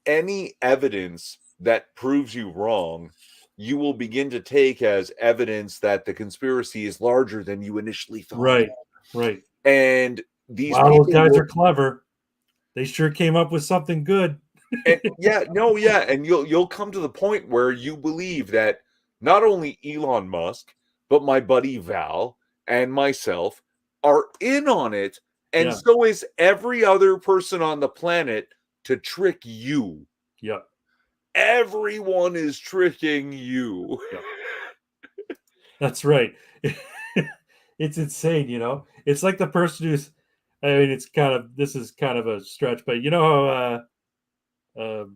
any evidence that proves you wrong, you will begin to take as evidence that the conspiracy is larger than you initially thought. Right. Right. And these Wow, those people guys will, are clever. They sure came up with something good. and and you'll come to the point where you believe that not only Elon Musk, but my buddy Val and myself are in on it, and Yeah. so is every other person on the planet to trick you. Yeah. Everyone is tricking you. Yeah. That's right. It's insane, you know. It's like the person who's. I mean, this is kind of a stretch, but you know how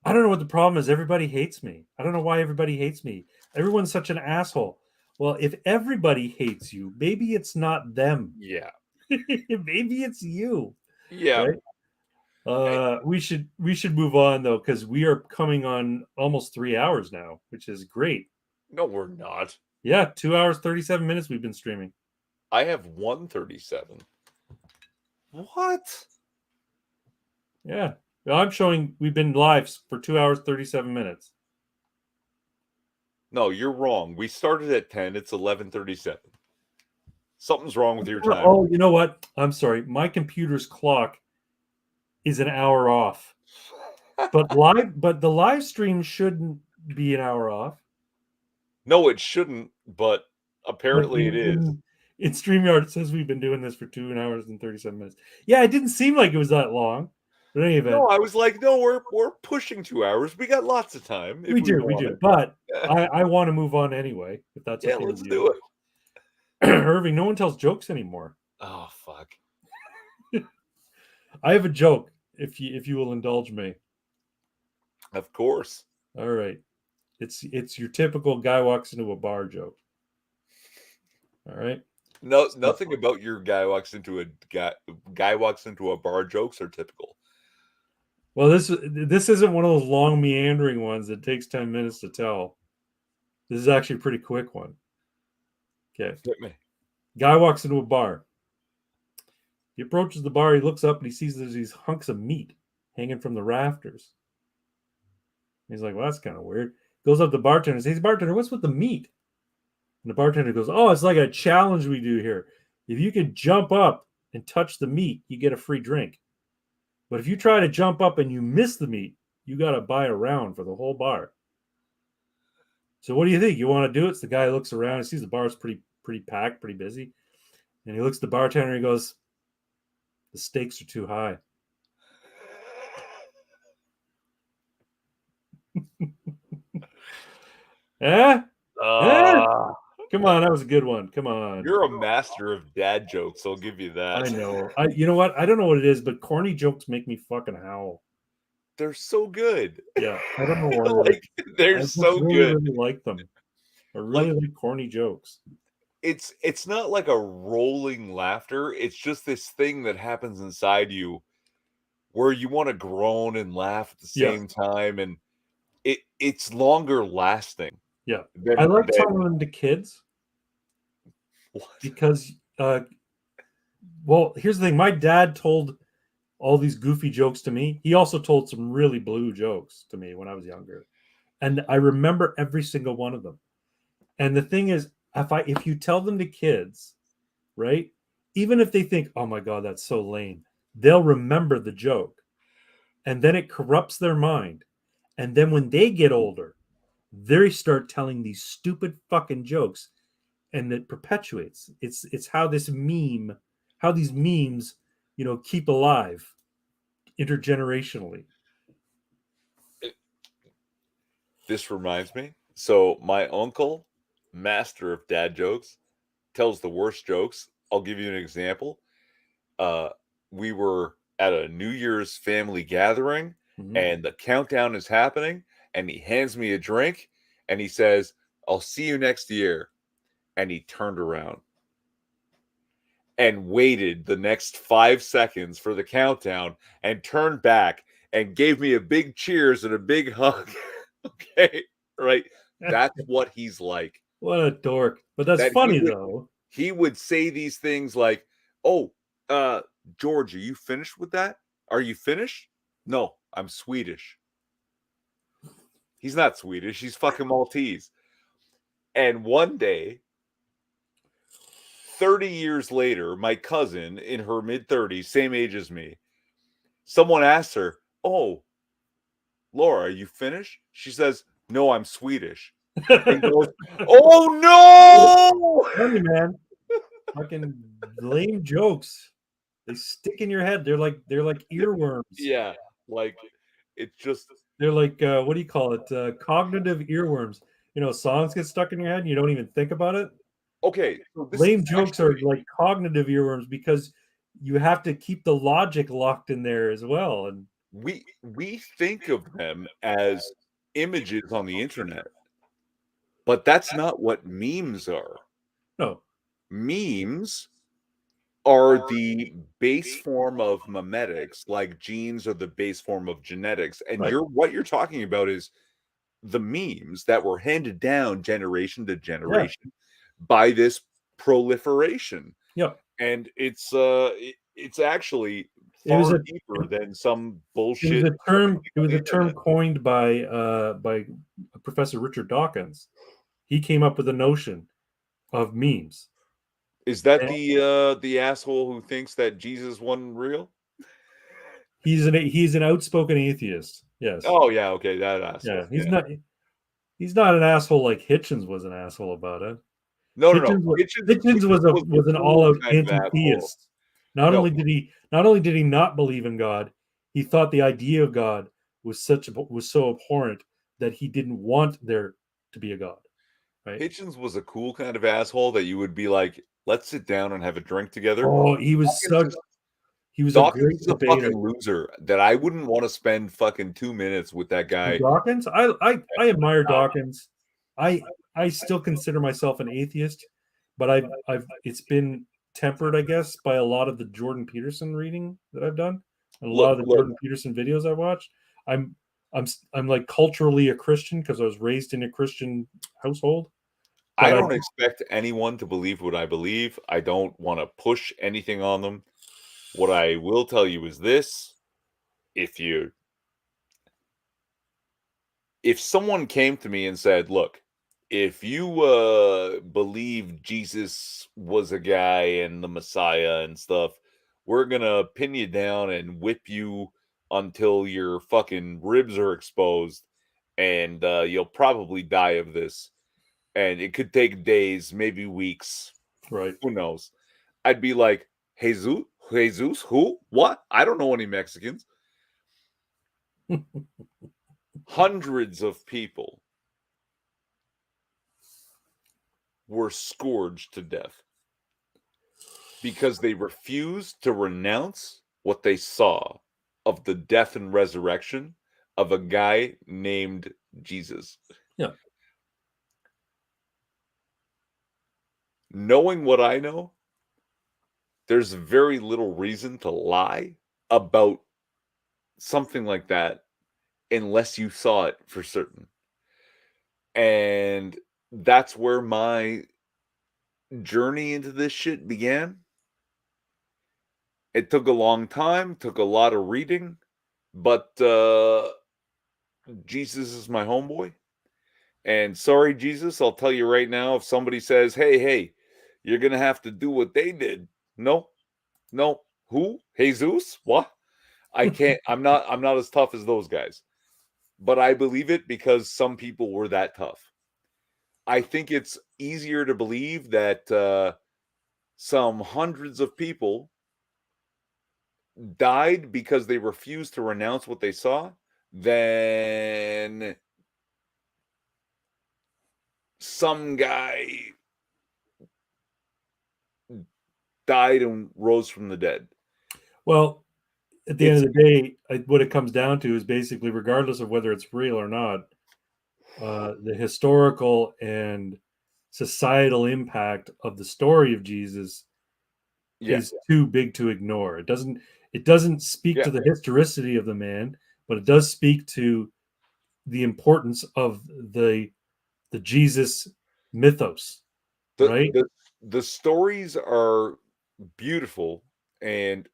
I don't know what the problem is. Everybody hates me. I don't know why everybody hates me. Everyone's such an asshole. Well, if everybody hates you, maybe it's not them. Yeah. Maybe it's you, Yeah. right? We should move on though, because we are coming on almost 3 hours now, which is great. No, we're not. Yeah, 2 hours 37 minutes we've been streaming. I have 137. What? Yeah, I'm showing we've been live for 2 hours 37 minutes. No, you're wrong. We started at 10. It's 11:37. Something's wrong with your time. Oh, you know what? I'm sorry. My computer's clock is an hour off. But the live stream shouldn't be an hour off. No, it shouldn't, but apparently it is. In StreamYard, it says we've been doing this for 2 hours and 37 minutes. Yeah, it didn't seem like it was that long. But in any event, No, I was like, no, we're pushing 2 hours. We got lots of time. we do. But I want to move on anyway, if that's Yeah, okay let's with do you. it. Irving, no one tells jokes anymore. Oh fuck. I have a joke, if you will indulge me. Of course. All right. It's your typical guy walks into a bar joke. All right. No, nothing about your guy walks into a bar jokes are typical. Well, this isn't one of those long meandering ones that takes 10 minutes to tell. This is actually a pretty quick one. Okay. Hit me. Guy walks into a bar. He approaches the bar. He looks up and he sees there's these hunks of meat hanging from the rafters. He's like, well, that's kind of weird. Goes up to the bartender and says, bartender, what's with the meat? And the bartender goes, oh, it's like a challenge we do here. If you can jump up and touch the meat, you get a free drink. But if you try to jump up and you miss the meat, you got to buy a round for the whole bar. So what do you think? You want to do it? So the guy looks around and sees the bar's pretty packed, pretty busy. And he looks at the bartender and he goes, the stakes are too high. Eh? Come on, that was a good one. Come on. You're a master of dad jokes. I'll give you that. I know. You know what? I don't know what it is, but corny jokes make me fucking howl. They're so good. Yeah, I don't know why. They're so good. I really like them. I really like corny jokes. It's not like a rolling laughter. It's just this thing that happens inside you where you want to groan and laugh at the same time, and it's longer lasting. Yeah, I like telling them to kids. What? Because, well, here's the thing. My dad told all these goofy jokes to me. He also told some really blue jokes to me when I was younger, and I remember every single one of them. And the thing is, if you tell them to kids, right, even if they think, oh my God, that's so lame, they'll remember the joke. And then it corrupts their mind. And then when they get older, they start telling these stupid fucking jokes. And it perpetuates. It's how these memes, keep alive intergenerationally. This reminds me. So my uncle, master of dad jokes, tells the worst jokes. I'll give you an example. We were at a New Year's family gathering, and the countdown is happening, and he hands me a drink, and he says, "I'll see you next year." And he turned around and waited the next 5 seconds for the countdown and turned back and gave me a big cheers and a big hug. Okay, right? That's what he's like. What a dork. But that's That funny, though. he would say these things like, "Oh, George, are you finished with that? Are you finished?" "No, I'm Swedish." He's not Swedish, he's fucking Maltese. And one day, 30 years later, my cousin in her mid-30s, same age as me, someone asked her, "Oh, Laura, are you finished?" She says, "No, I'm Swedish." And goes, "Oh no!" Funny, man. Fucking lame jokes. They stick in your head. They're like earworms. Yeah, like it's just They're like what do you call it? Cognitive earworms. You know, songs get stuck in your head and you don't even think about it. okay. So this Lame is jokes are like cognitive earworms because you have to keep the logic locked in there as well. And we think of them as images on the internet, but that's not what memes are. no, Memes are the base form of memetics, like genes are the base form of genetics. And right. what you're talking about is the memes that were handed down generation to generation by this proliferation. Yeah. And it's actually It was far a deeper than some it was bullshit a term it on was the a term internet. coined by Professor Richard Dawkins. He came up with the notion of memes. Is that And the asshole who thinks that Jesus wasn't real? he's an outspoken atheist. Yes. Oh yeah, okay, that Yeah. asshole. He's not an asshole like Hitchens was an asshole about it. No. Hitchens Was the was an cool all-out kind of asshole. anti-theist. Not No, only did he not believe in God, he thought the idea of God was so abhorrent that he didn't want there to be a God. Right? Hitchens was a cool kind of asshole that you would be like, let's sit down and have a drink together. Oh, he was a Dawkins great is a debater. fucking loser that I wouldn't want to spend fucking 2 minutes with that guy. Dawkins, I admire Dawkins. I still consider myself an atheist, but I've it's been tempered, I guess, by a lot of the Jordan Peterson reading that I've done, and a lot of the Look, Jordan Peterson videos I watched. I'm I'm like culturally a Christian because I was raised in a Christian household. I But don't expect anyone to believe what I believe. I don't want to push anything on them. What I will tell you is this: if someone came to me and said, "Look, if you believe Jesus was a guy and the Messiah and stuff, we're gonna pin you down and whip you until your fucking ribs are exposed, and you'll probably die of this, and it could take days, maybe weeks, right, who knows?" I'd be like, Jesus, who? What? I don't know any Mexicans. Hundreds of people were scourged to death because they refused to renounce what they saw of the death and resurrection of a guy named Jesus. yeah, Knowing what I know, there's very little reason to lie about something like that unless you saw it for certain. And that's where my journey into this shit began. It took a long time, took a lot of reading, but Jesus is my homeboy. And sorry, Jesus, I'll tell you right now, if somebody says, hey, you're gonna have to do what they did. No, no. Who? Jesus? What? I can't, I'm not as tough as those guys. But I believe it because some people were that tough. I think it's easier to believe that some hundreds of people died because they refused to renounce what they saw than some guy died and rose from the dead. Well, at the end of the day, what it comes down to is basically, regardless of whether it's real or not, the historical and societal impact of the story of Jesus Yeah, is too big to ignore. It doesn't speak yeah. to the historicity of the man, but it does speak to the importance of the Jesus mythos, The right? the the stories are beautiful, and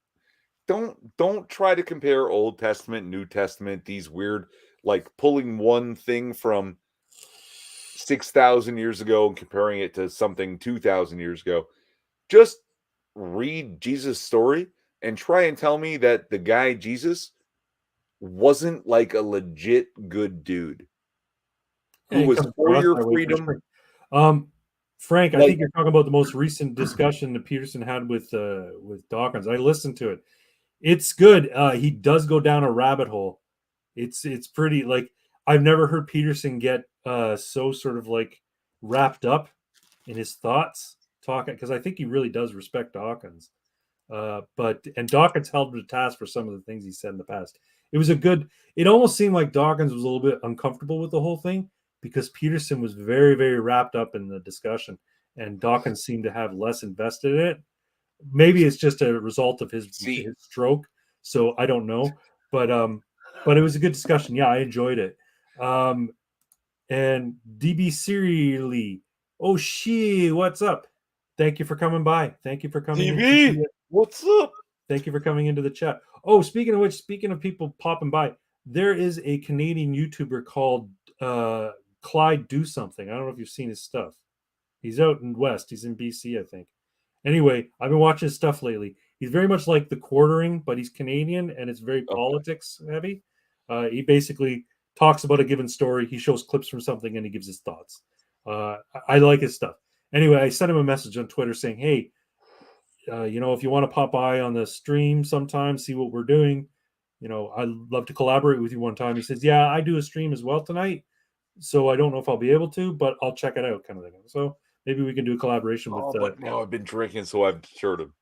don't try to compare Old Testament, New Testament, these weird, like pulling one thing from 6,000 years ago and comparing it to something 2,000 years ago. Just read Jesus' story and try and tell me that the guy Jesus wasn't like a legit good dude Yeah, who he was comes for across your that way for freedom. sure. Frank, I Like, think you're talking about the most recent discussion that Peterson had with Dawkins. I listened to it. It's good. He does go down a rabbit hole. It's pretty, like, I've never heard Peterson get so sort of like wrapped up in his thoughts talking, because I think he really does respect Dawkins. But Dawkins held him to task for some of the things he said in the past. It was a good. It almost seemed like Dawkins was a little bit uncomfortable with the whole thing because Peterson was very, very wrapped up in the discussion, and Dawkins seemed to have less invested in it. Maybe it's just a result of his see, stroke, so I don't know. But it was a good discussion. Yeah, I enjoyed it. And DB Serially, oh she, what's up? Thank you for coming by. Thank you for coming into DB, the what's up? Thank you for coming into the chat. Oh, speaking of which, speaking of people popping by, there is a Canadian YouTuber called Clyde Do Something. I don't know if you've seen his stuff. He's out in West. He's in BC, I think. Anyway, I've been watching his stuff lately. He's very much like the Quartering, but he's Canadian and it's very Okay. politics heavy. He basically talks about a given story. He shows clips from something and he gives his thoughts. I like his stuff. Anyway, I sent him a message on Twitter saying, "Hey, if you want to pop by on the stream sometime, see what we're doing, I'd love to collaborate with you one time." He says, "Yeah, I do a stream as well tonight, so I don't know if I'll be able to, but I'll check it out," kind of thing. So maybe we can do a collaboration with Oh, but now I've been drinking, so I've deterred him.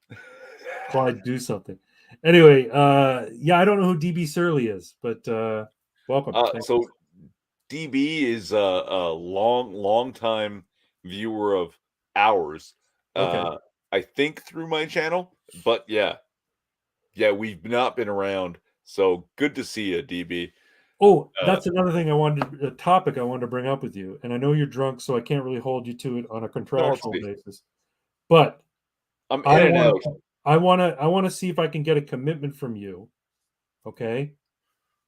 Clyde Do Something. Anyway, yeah, I don't know who DB Surly is, but welcome. Thank you. So DB is a long time viewer of ours. Okay. I think through my channel, but yeah, we've not been around. So good to see you, DB. Oh, Uh, that's another thing a topic I wanted to bring up with you. And I know you're drunk, so I can't really hold you to it on a no, let's contractual see. basis. But I'm I in and want out. to I want to see if I can get a commitment from you, okay,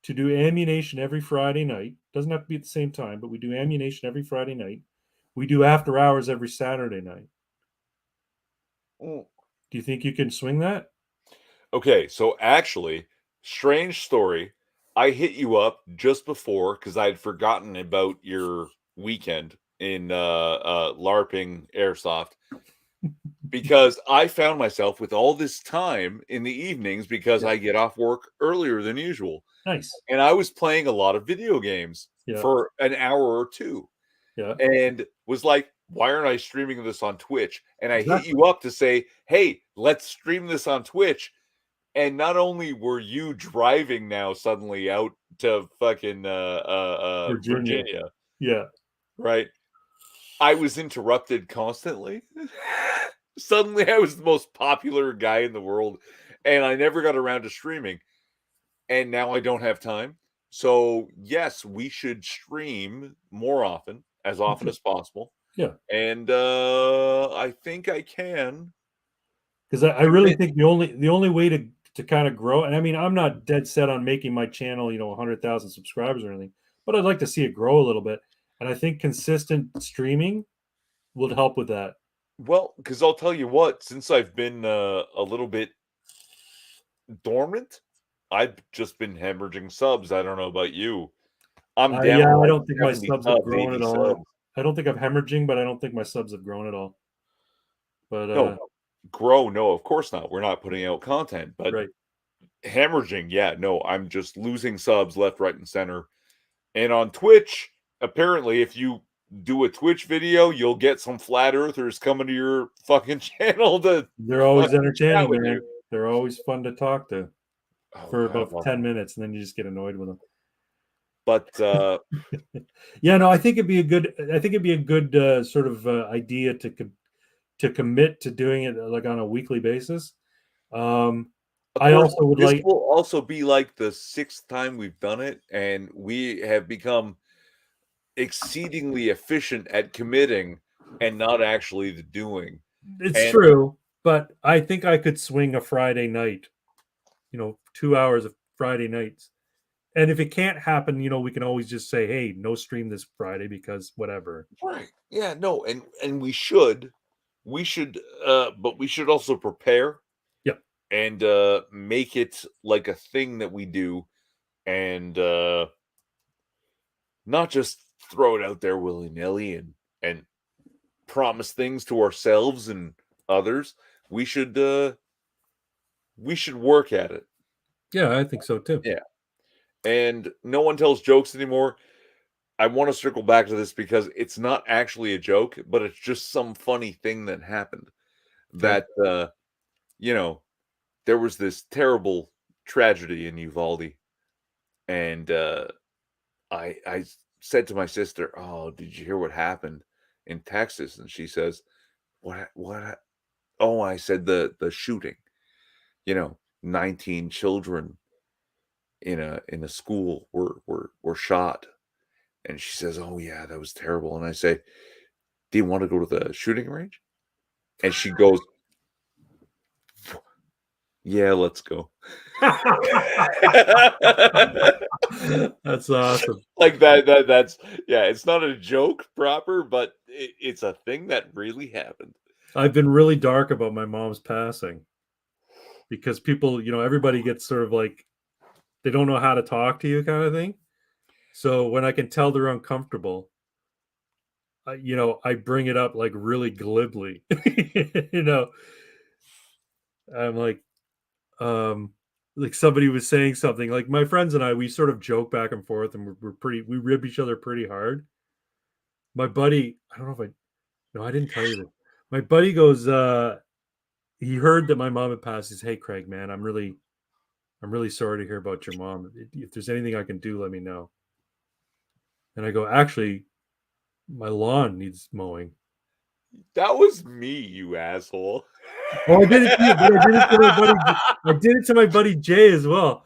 to do ammunition every Friday night. Doesn't have to be at the same time, but we do ammunition every Friday night. We do after hours every Saturday night. Mm. Do you think you can swing that? Okay, so actually, strange story. I hit you up just before because I'd forgotten about your weekend in LARPing Airsoft, because I found myself with all this time in the evenings because Yeah. I get off work earlier than usual. Nice. And I was playing a lot of video games Yeah. for an hour or two Yeah. and was like, why aren't I streaming this on Twitch? And I hit Exactly. you up to say, hey, let's stream this on Twitch. And not only were you driving now suddenly out to fucking Virginia. Virginia, Yeah. right? I was interrupted constantly. Suddenly I was the most popular guy in the world and I never got around to streaming. And now I don't have time. So, yes, we should stream more often, as often Okay. as possible. Yeah. And I think I can Because I really commit. think the only way to kind of grow, and I mean, I'm not dead set on making my channel 100,000 subscribers or anything, but I'd like to see it grow a little bit, and I think consistent streaming will help with that. Well, because I'll tell you what, since I've been a little bit dormant, I've just been hemorrhaging subs. I don't know about you. I'm down Yeah, I like don't think my 70 subs have subs, grown 80 at all. subs. I don't think I'm hemorrhaging, but I don't think my subs have grown at all. But No, grow, no, of course not. We're not putting out content, but right. hemorrhaging, yeah, no, I'm just losing subs left, right, and center. And on Twitch, apparently, if you do a Twitch video, you'll get some flat earthers coming to your fucking channel to They're always fucking chat entertaining, with you. man. They're always fun to talk to. Oh for God, about 10 minutes, and then you just get annoyed with them. but Yeah, no, I think it'd be a good. I think it'd be a good sort of idea to commit to doing it like on a weekly basis. of I course, also would this like. will also be like the 6th time we've done it, and we have become exceedingly efficient at committing and not actually the doing. It's And true, but I think I could swing a Friday night. 2 hours of Friday nights. And if it can't happen, we can always just say, "Hey, no stream this Friday because whatever." right, yeah, no, and we should, but we should also prepare Yep. and make it like a thing that we do, and not just throw it out there willy nilly and promise things to ourselves and others. We should work at it. Yeah, I think so too. Yeah. And no one tells jokes anymore. I want to circle back to this because it's not actually a joke, but it's just some funny thing that happened. Okay. That you know, there was this terrible tragedy in Uvalde, and I said to my sister, "Oh, did you hear what happened in Texas?" And she says, What? Oh, I said the shooting. 19 children in a school were shot." And she says, "Oh yeah, that was terrible." And I say, "Do you want to go to the shooting range?" And she goes, "Yeah, let's go." That's awesome. Like that's yeah, it's not a joke proper, but it's a thing that really happened. I've been really dark about my mom's passing because people, everybody gets sort of like they don't know how to talk to you kind of thing. So when I can tell they're uncomfortable, I bring it up like really glibly. you know, I'm like somebody was saying something like my friends and I, we sort of joke back and forth and we rib each other pretty hard. My buddy, I don't know if no, I didn't tell you this. My buddy goes, he heard that my mom had passed. He says, "Hey, Craig, man, I'm really sorry to hear about your mom. If there's anything I can do, let me know." And I go, "Actually, my lawn needs mowing." That was me, you asshole. Oh, I did it to you, but I did it to my buddy. I did it to my buddy Jay as well.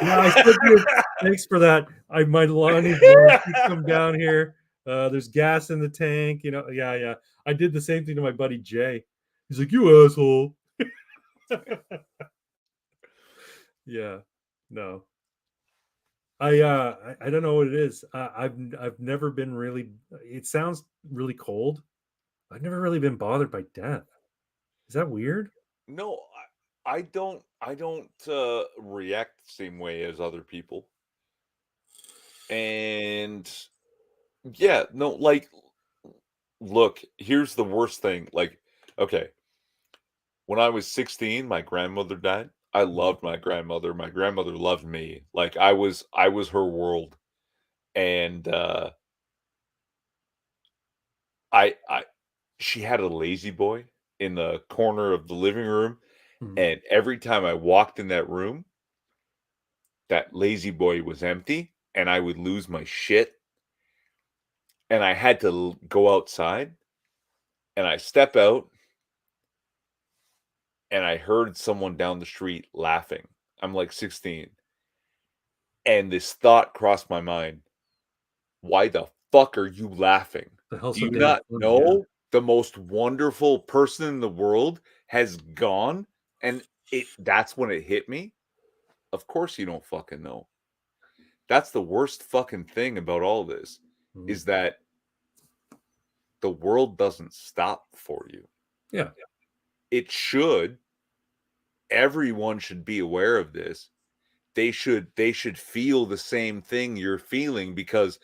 Yeah, I said to you, "Thanks for that. My lawn needs mowing. Please come down here. There's gas in the tank." Yeah, yeah. I did the same thing to my buddy Jay. He's like, "You asshole." Yeah, no. I don't know what it is. I've never been really. It sounds really cold. I've never really been bothered by death. Is that weird? No, I don't react the same way as other people. And yeah, no, like look, here's the worst thing. Like, okay, when I was 16, my grandmother died. I Mhm. loved my grandmother. My grandmother loved me. Like I was her world. And I she had a lazy boy in the corner of the living room, Mhm. and every time I walked in that room, that lazy boy was empty, and I would lose my shit, and I had to go outside, and I step out, and I heard someone down the street laughing. I'm like 16, and this thought crossed my mind: why the fuck are you laughing? The hell Do you so damn not funny. Yeah, know the most wonderful person in the world has gone? And that's when it hit me. Of course you don't fucking know. That's the worst fucking thing about all this Mhm. is that the world doesn't stop for you. Yeah, It should. Everyone should be aware of this. They should feel the same thing you're feeling because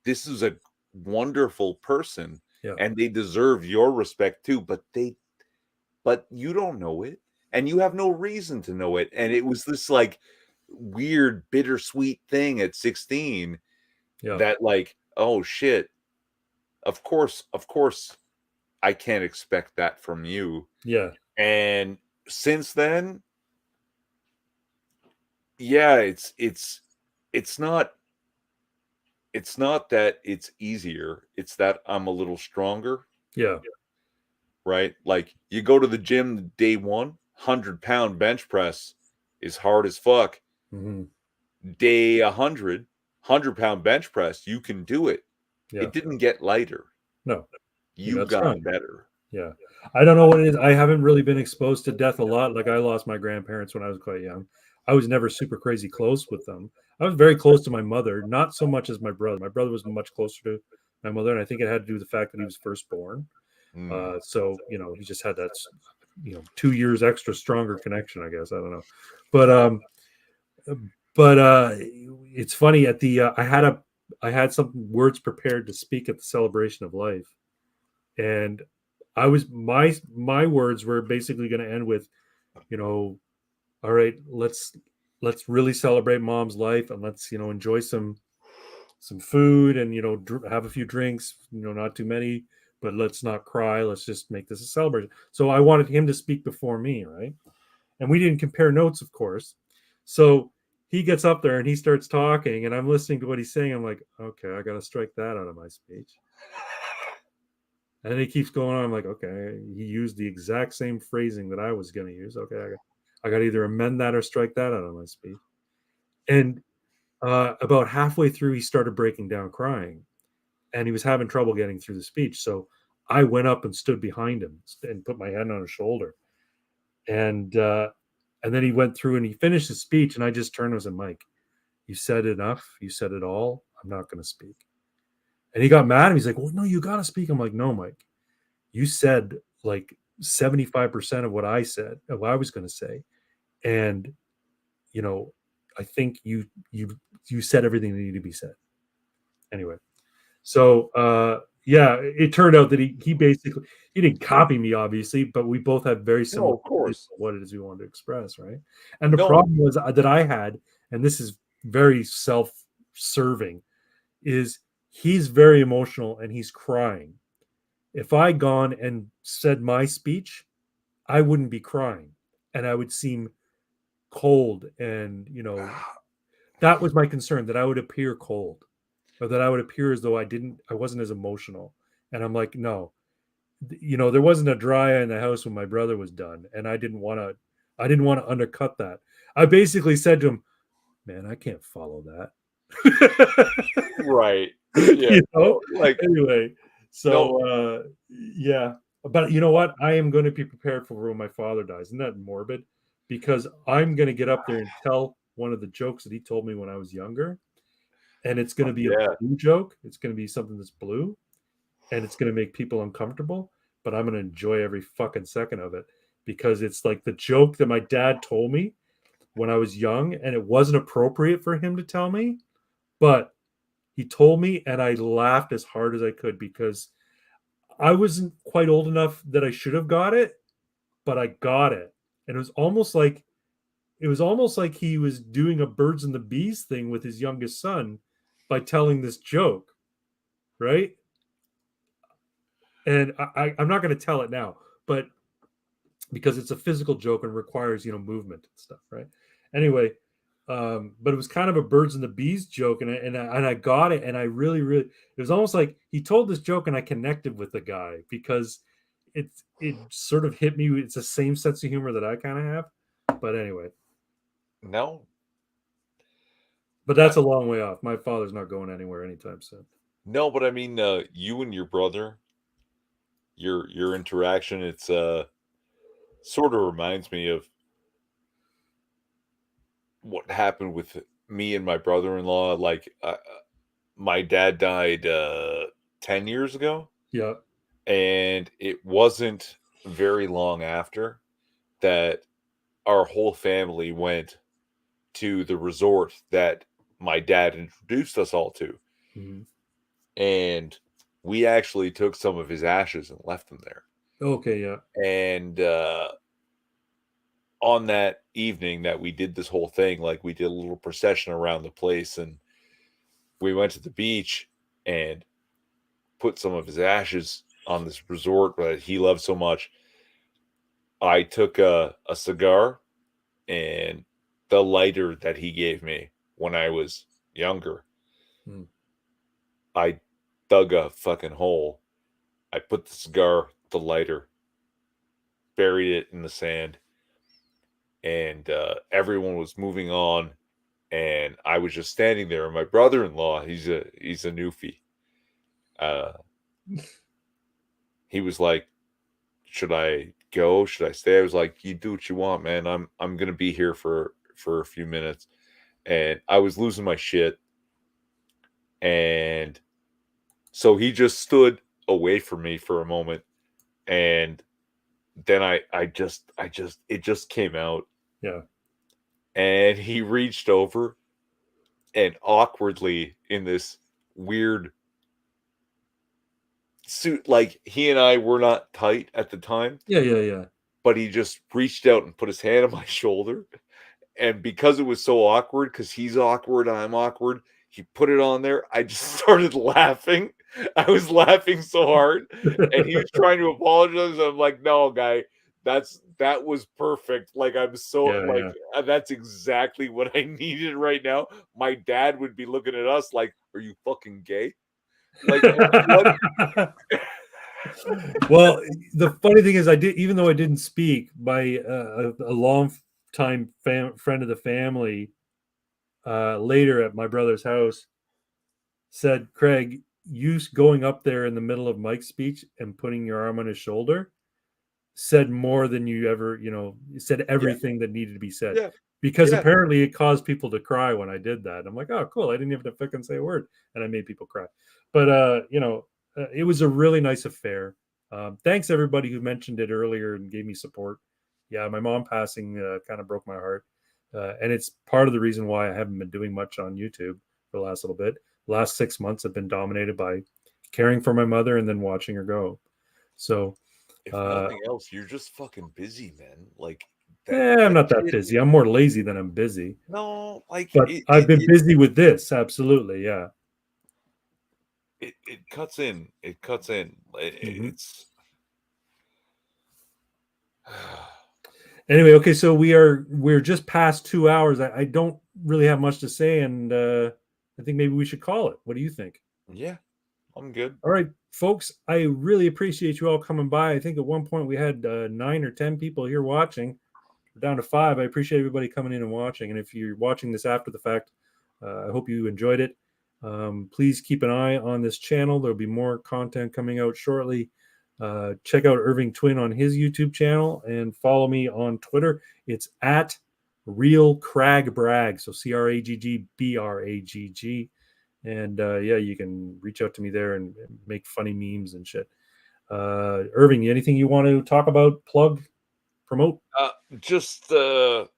this is a wonderful person yeah, and they deserve your respect too, but you don't know it and you have no reason to know it. And it was this like weird bittersweet thing at 16 yeah, that like, oh shit, of course I can't expect that from you. yeah. And since then, yeah, it's not that it's easier, it's that I'm a little stronger, Yeah. right? Like you go to the gym day one, 100-pound bench press is hard as fuck. Hmm. Day 100-pound bench press, you can do it. Yeah. It didn't get lighter. No, you You got got strong. better. Yeah. I don't know what it is. I haven't really been exposed to death a lot. Like I lost my grandparents when I was quite young. I was never super crazy close with them. I was very close to my mother, not so much as my brother. My brother was much closer to my mother, and I think it had to do with the fact that he was firstborn. Mm. So he just had that 2 years extra stronger connection, I guess. I don't know. But it's funny at the I had some words prepared to speak at the celebration of life, and I was my words were basically going to end with, you know, all right, let's really celebrate mom's life, and let's enjoy some food, and have a few drinks, not too many, but let's not cry. Let's just make this a celebration. So I wanted him to speak before me, right? And we didn't compare notes, of course. So he gets up there and he starts talking, and I'm listening to what he's saying. I'm like, okay, I got to strike that out of my speech. And then he keeps going on. I'm like, okay, he used the exact same phrasing that I was going to use. Okay, I got to either amend that or strike that out of my speech. And about halfway through, he started breaking down crying, and he was having trouble getting through the speech. So I went up and stood behind him and put my hand on his shoulder. And then he went through and he finished his speech, and I just turned and said, Mike, you said enough. You said it all. I'm not going to speak. And he got mad at me. He's like, well, no, you got to speak. I'm like, no, Mike, you said like 75% of what I said, of what I was going to say. And, you know, I think you said everything that needed to be said. Anyway. So yeah, it turned out that he basically he didn't copy me, obviously, but we both had very No, similar of ideas course. of what it is we wanted to express, right? And the No. problem was that I had, and this is very self-serving, is he's very emotional and he's crying. If I gone and said my speech, I wouldn't be crying, and I would seem cold, and that was my concern, that I would appear cold, or that I would appear as though I wasn't as emotional. And I'm like, no, there wasn't a dry eye in the house when my brother was done, and I didn't want to undercut that. I basically said to him, man, I can't follow that. Right. Yeah. No, like Anyway, no. so yeah, but you know what, I am going to be prepared for when my father dies. Isn't that morbid? Because I'm going to get up there and tell one of the jokes that he told me when I was younger, and it's going to be a Yeah. blue joke. It's going to be something that's blue, and it's going to make people uncomfortable, but I'm going to enjoy every fucking second of it, because it's like the joke that my dad told me when I was young, and it wasn't appropriate for him to tell me, but he told me, and I laughed as hard as I could, because I wasn't quite old enough that I should have got it, but I got it. And it was almost like he was doing a birds and the bees thing with his youngest son by telling this joke, right? And I'm not going to tell it now, but because it's a physical joke and requires movement and stuff, right? Anyway, but it was kind of a birds and the bees joke, and I got it, and I really, really, it was almost like he told this joke, and I connected with the guy, because it sort of hit me. It's the same sense of humor that I kind of have, but anyway, No. but that's a long way off. My father's not going anywhere anytime soon. No, but I mean you and your brother, your interaction, it's sort of reminds me of what happened with me and my brother-in-law. Like my dad died 10 years ago, Yeah. and it wasn't very long after that our whole family went to the resort that my dad introduced us all to. Mhm. And we actually took some of his ashes and left them there. Okay. Yeah. And on that evening that we did this whole thing, like we did a little procession around the place, and we went to the beach and put some of his ashes on this resort that he loved so much. I took a cigar and the lighter that he gave me when I was younger. Hmm. I dug a fucking hole. I put the cigar, the lighter, buried it in the sand, and everyone was moving on, and I was just standing there. And my brother-in-law, he's a newfie. He was like, "Should I go? Should I stay?" I was like, "You do what you want, man. I'm gonna be here for a few minutes," and I was losing my shit, and so he just stood away from me for a moment, and then it just came out, Yeah. and he reached over and awkwardly in this weird suit, like he and I were not tight at the time, Yeah. but he just reached out and put his hand on my shoulder. And because it was so awkward, because he's awkward, I'm awkward, he put it on there. I just started laughing. I was laughing so hard, and he was trying to apologize. I'm like, no, guy, that was perfect. Like, I'm so like, Yeah. that's exactly what I needed right now. My dad would be looking at us like, are you fucking gay? Like, what? Well, the funny thing is, even though I didn't speak, my a long time friend of the family later at my brother's house said, Craig, you going up there in the middle of Mike's speech and putting your arm on his shoulder said more than you ever, said everything that needed to be said. Yeah, Because yeah. apparently it caused people to cry when I did that. I'm like, oh, cool. I didn't even have to fucking say a word. And I made people cry. But, it was a really nice affair. Thanks everybody who mentioned it earlier and gave me support. Yeah, my mom passing kind of broke my heart. And it's part of the reason why I haven't been doing much on YouTube for the last little bit. The last 6 months have been dominated by caring for my mother and then watching her go. So, If nothing else, you're just fucking busy, man. Like I'm not that shit. busy. I'm more lazy than I'm busy. No, like But I've been busy with this. Absolutely. Yeah. it cuts in. It cuts in. It's Anyway, okay, so we're just past 2 hours. I don't really have much to say, and I think maybe we should call it. What do you think? yeah, I'm good. All right, folks, I really appreciate you all coming by. I think at one point we had 9 or 10 people here watching. We're down to 5. I appreciate everybody coming in and watching. And if you're watching this after the fact, I hope you enjoyed it. Please keep an eye on this channel. There'll be more content coming out shortly. Check out Irving Twin on his YouTube channel and follow me on Twitter. It's at Real Crag Bragg. So CRAGGBRAGG. And yeah, you can reach out to me there and make funny memes and shit. Irving, anything you want to talk about, plug, promote? Just Karl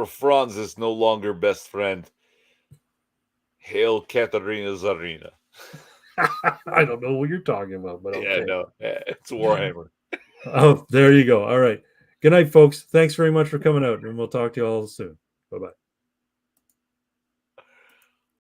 Franz is no longer best friend. Hail Katarina Zarina. I don't know what you're talking about, but okay. Yeah, no, it's Warhammer. Oh, there you go. All right. Good night, folks. Thanks very much for coming out, and we'll talk to you all soon. Bye-bye.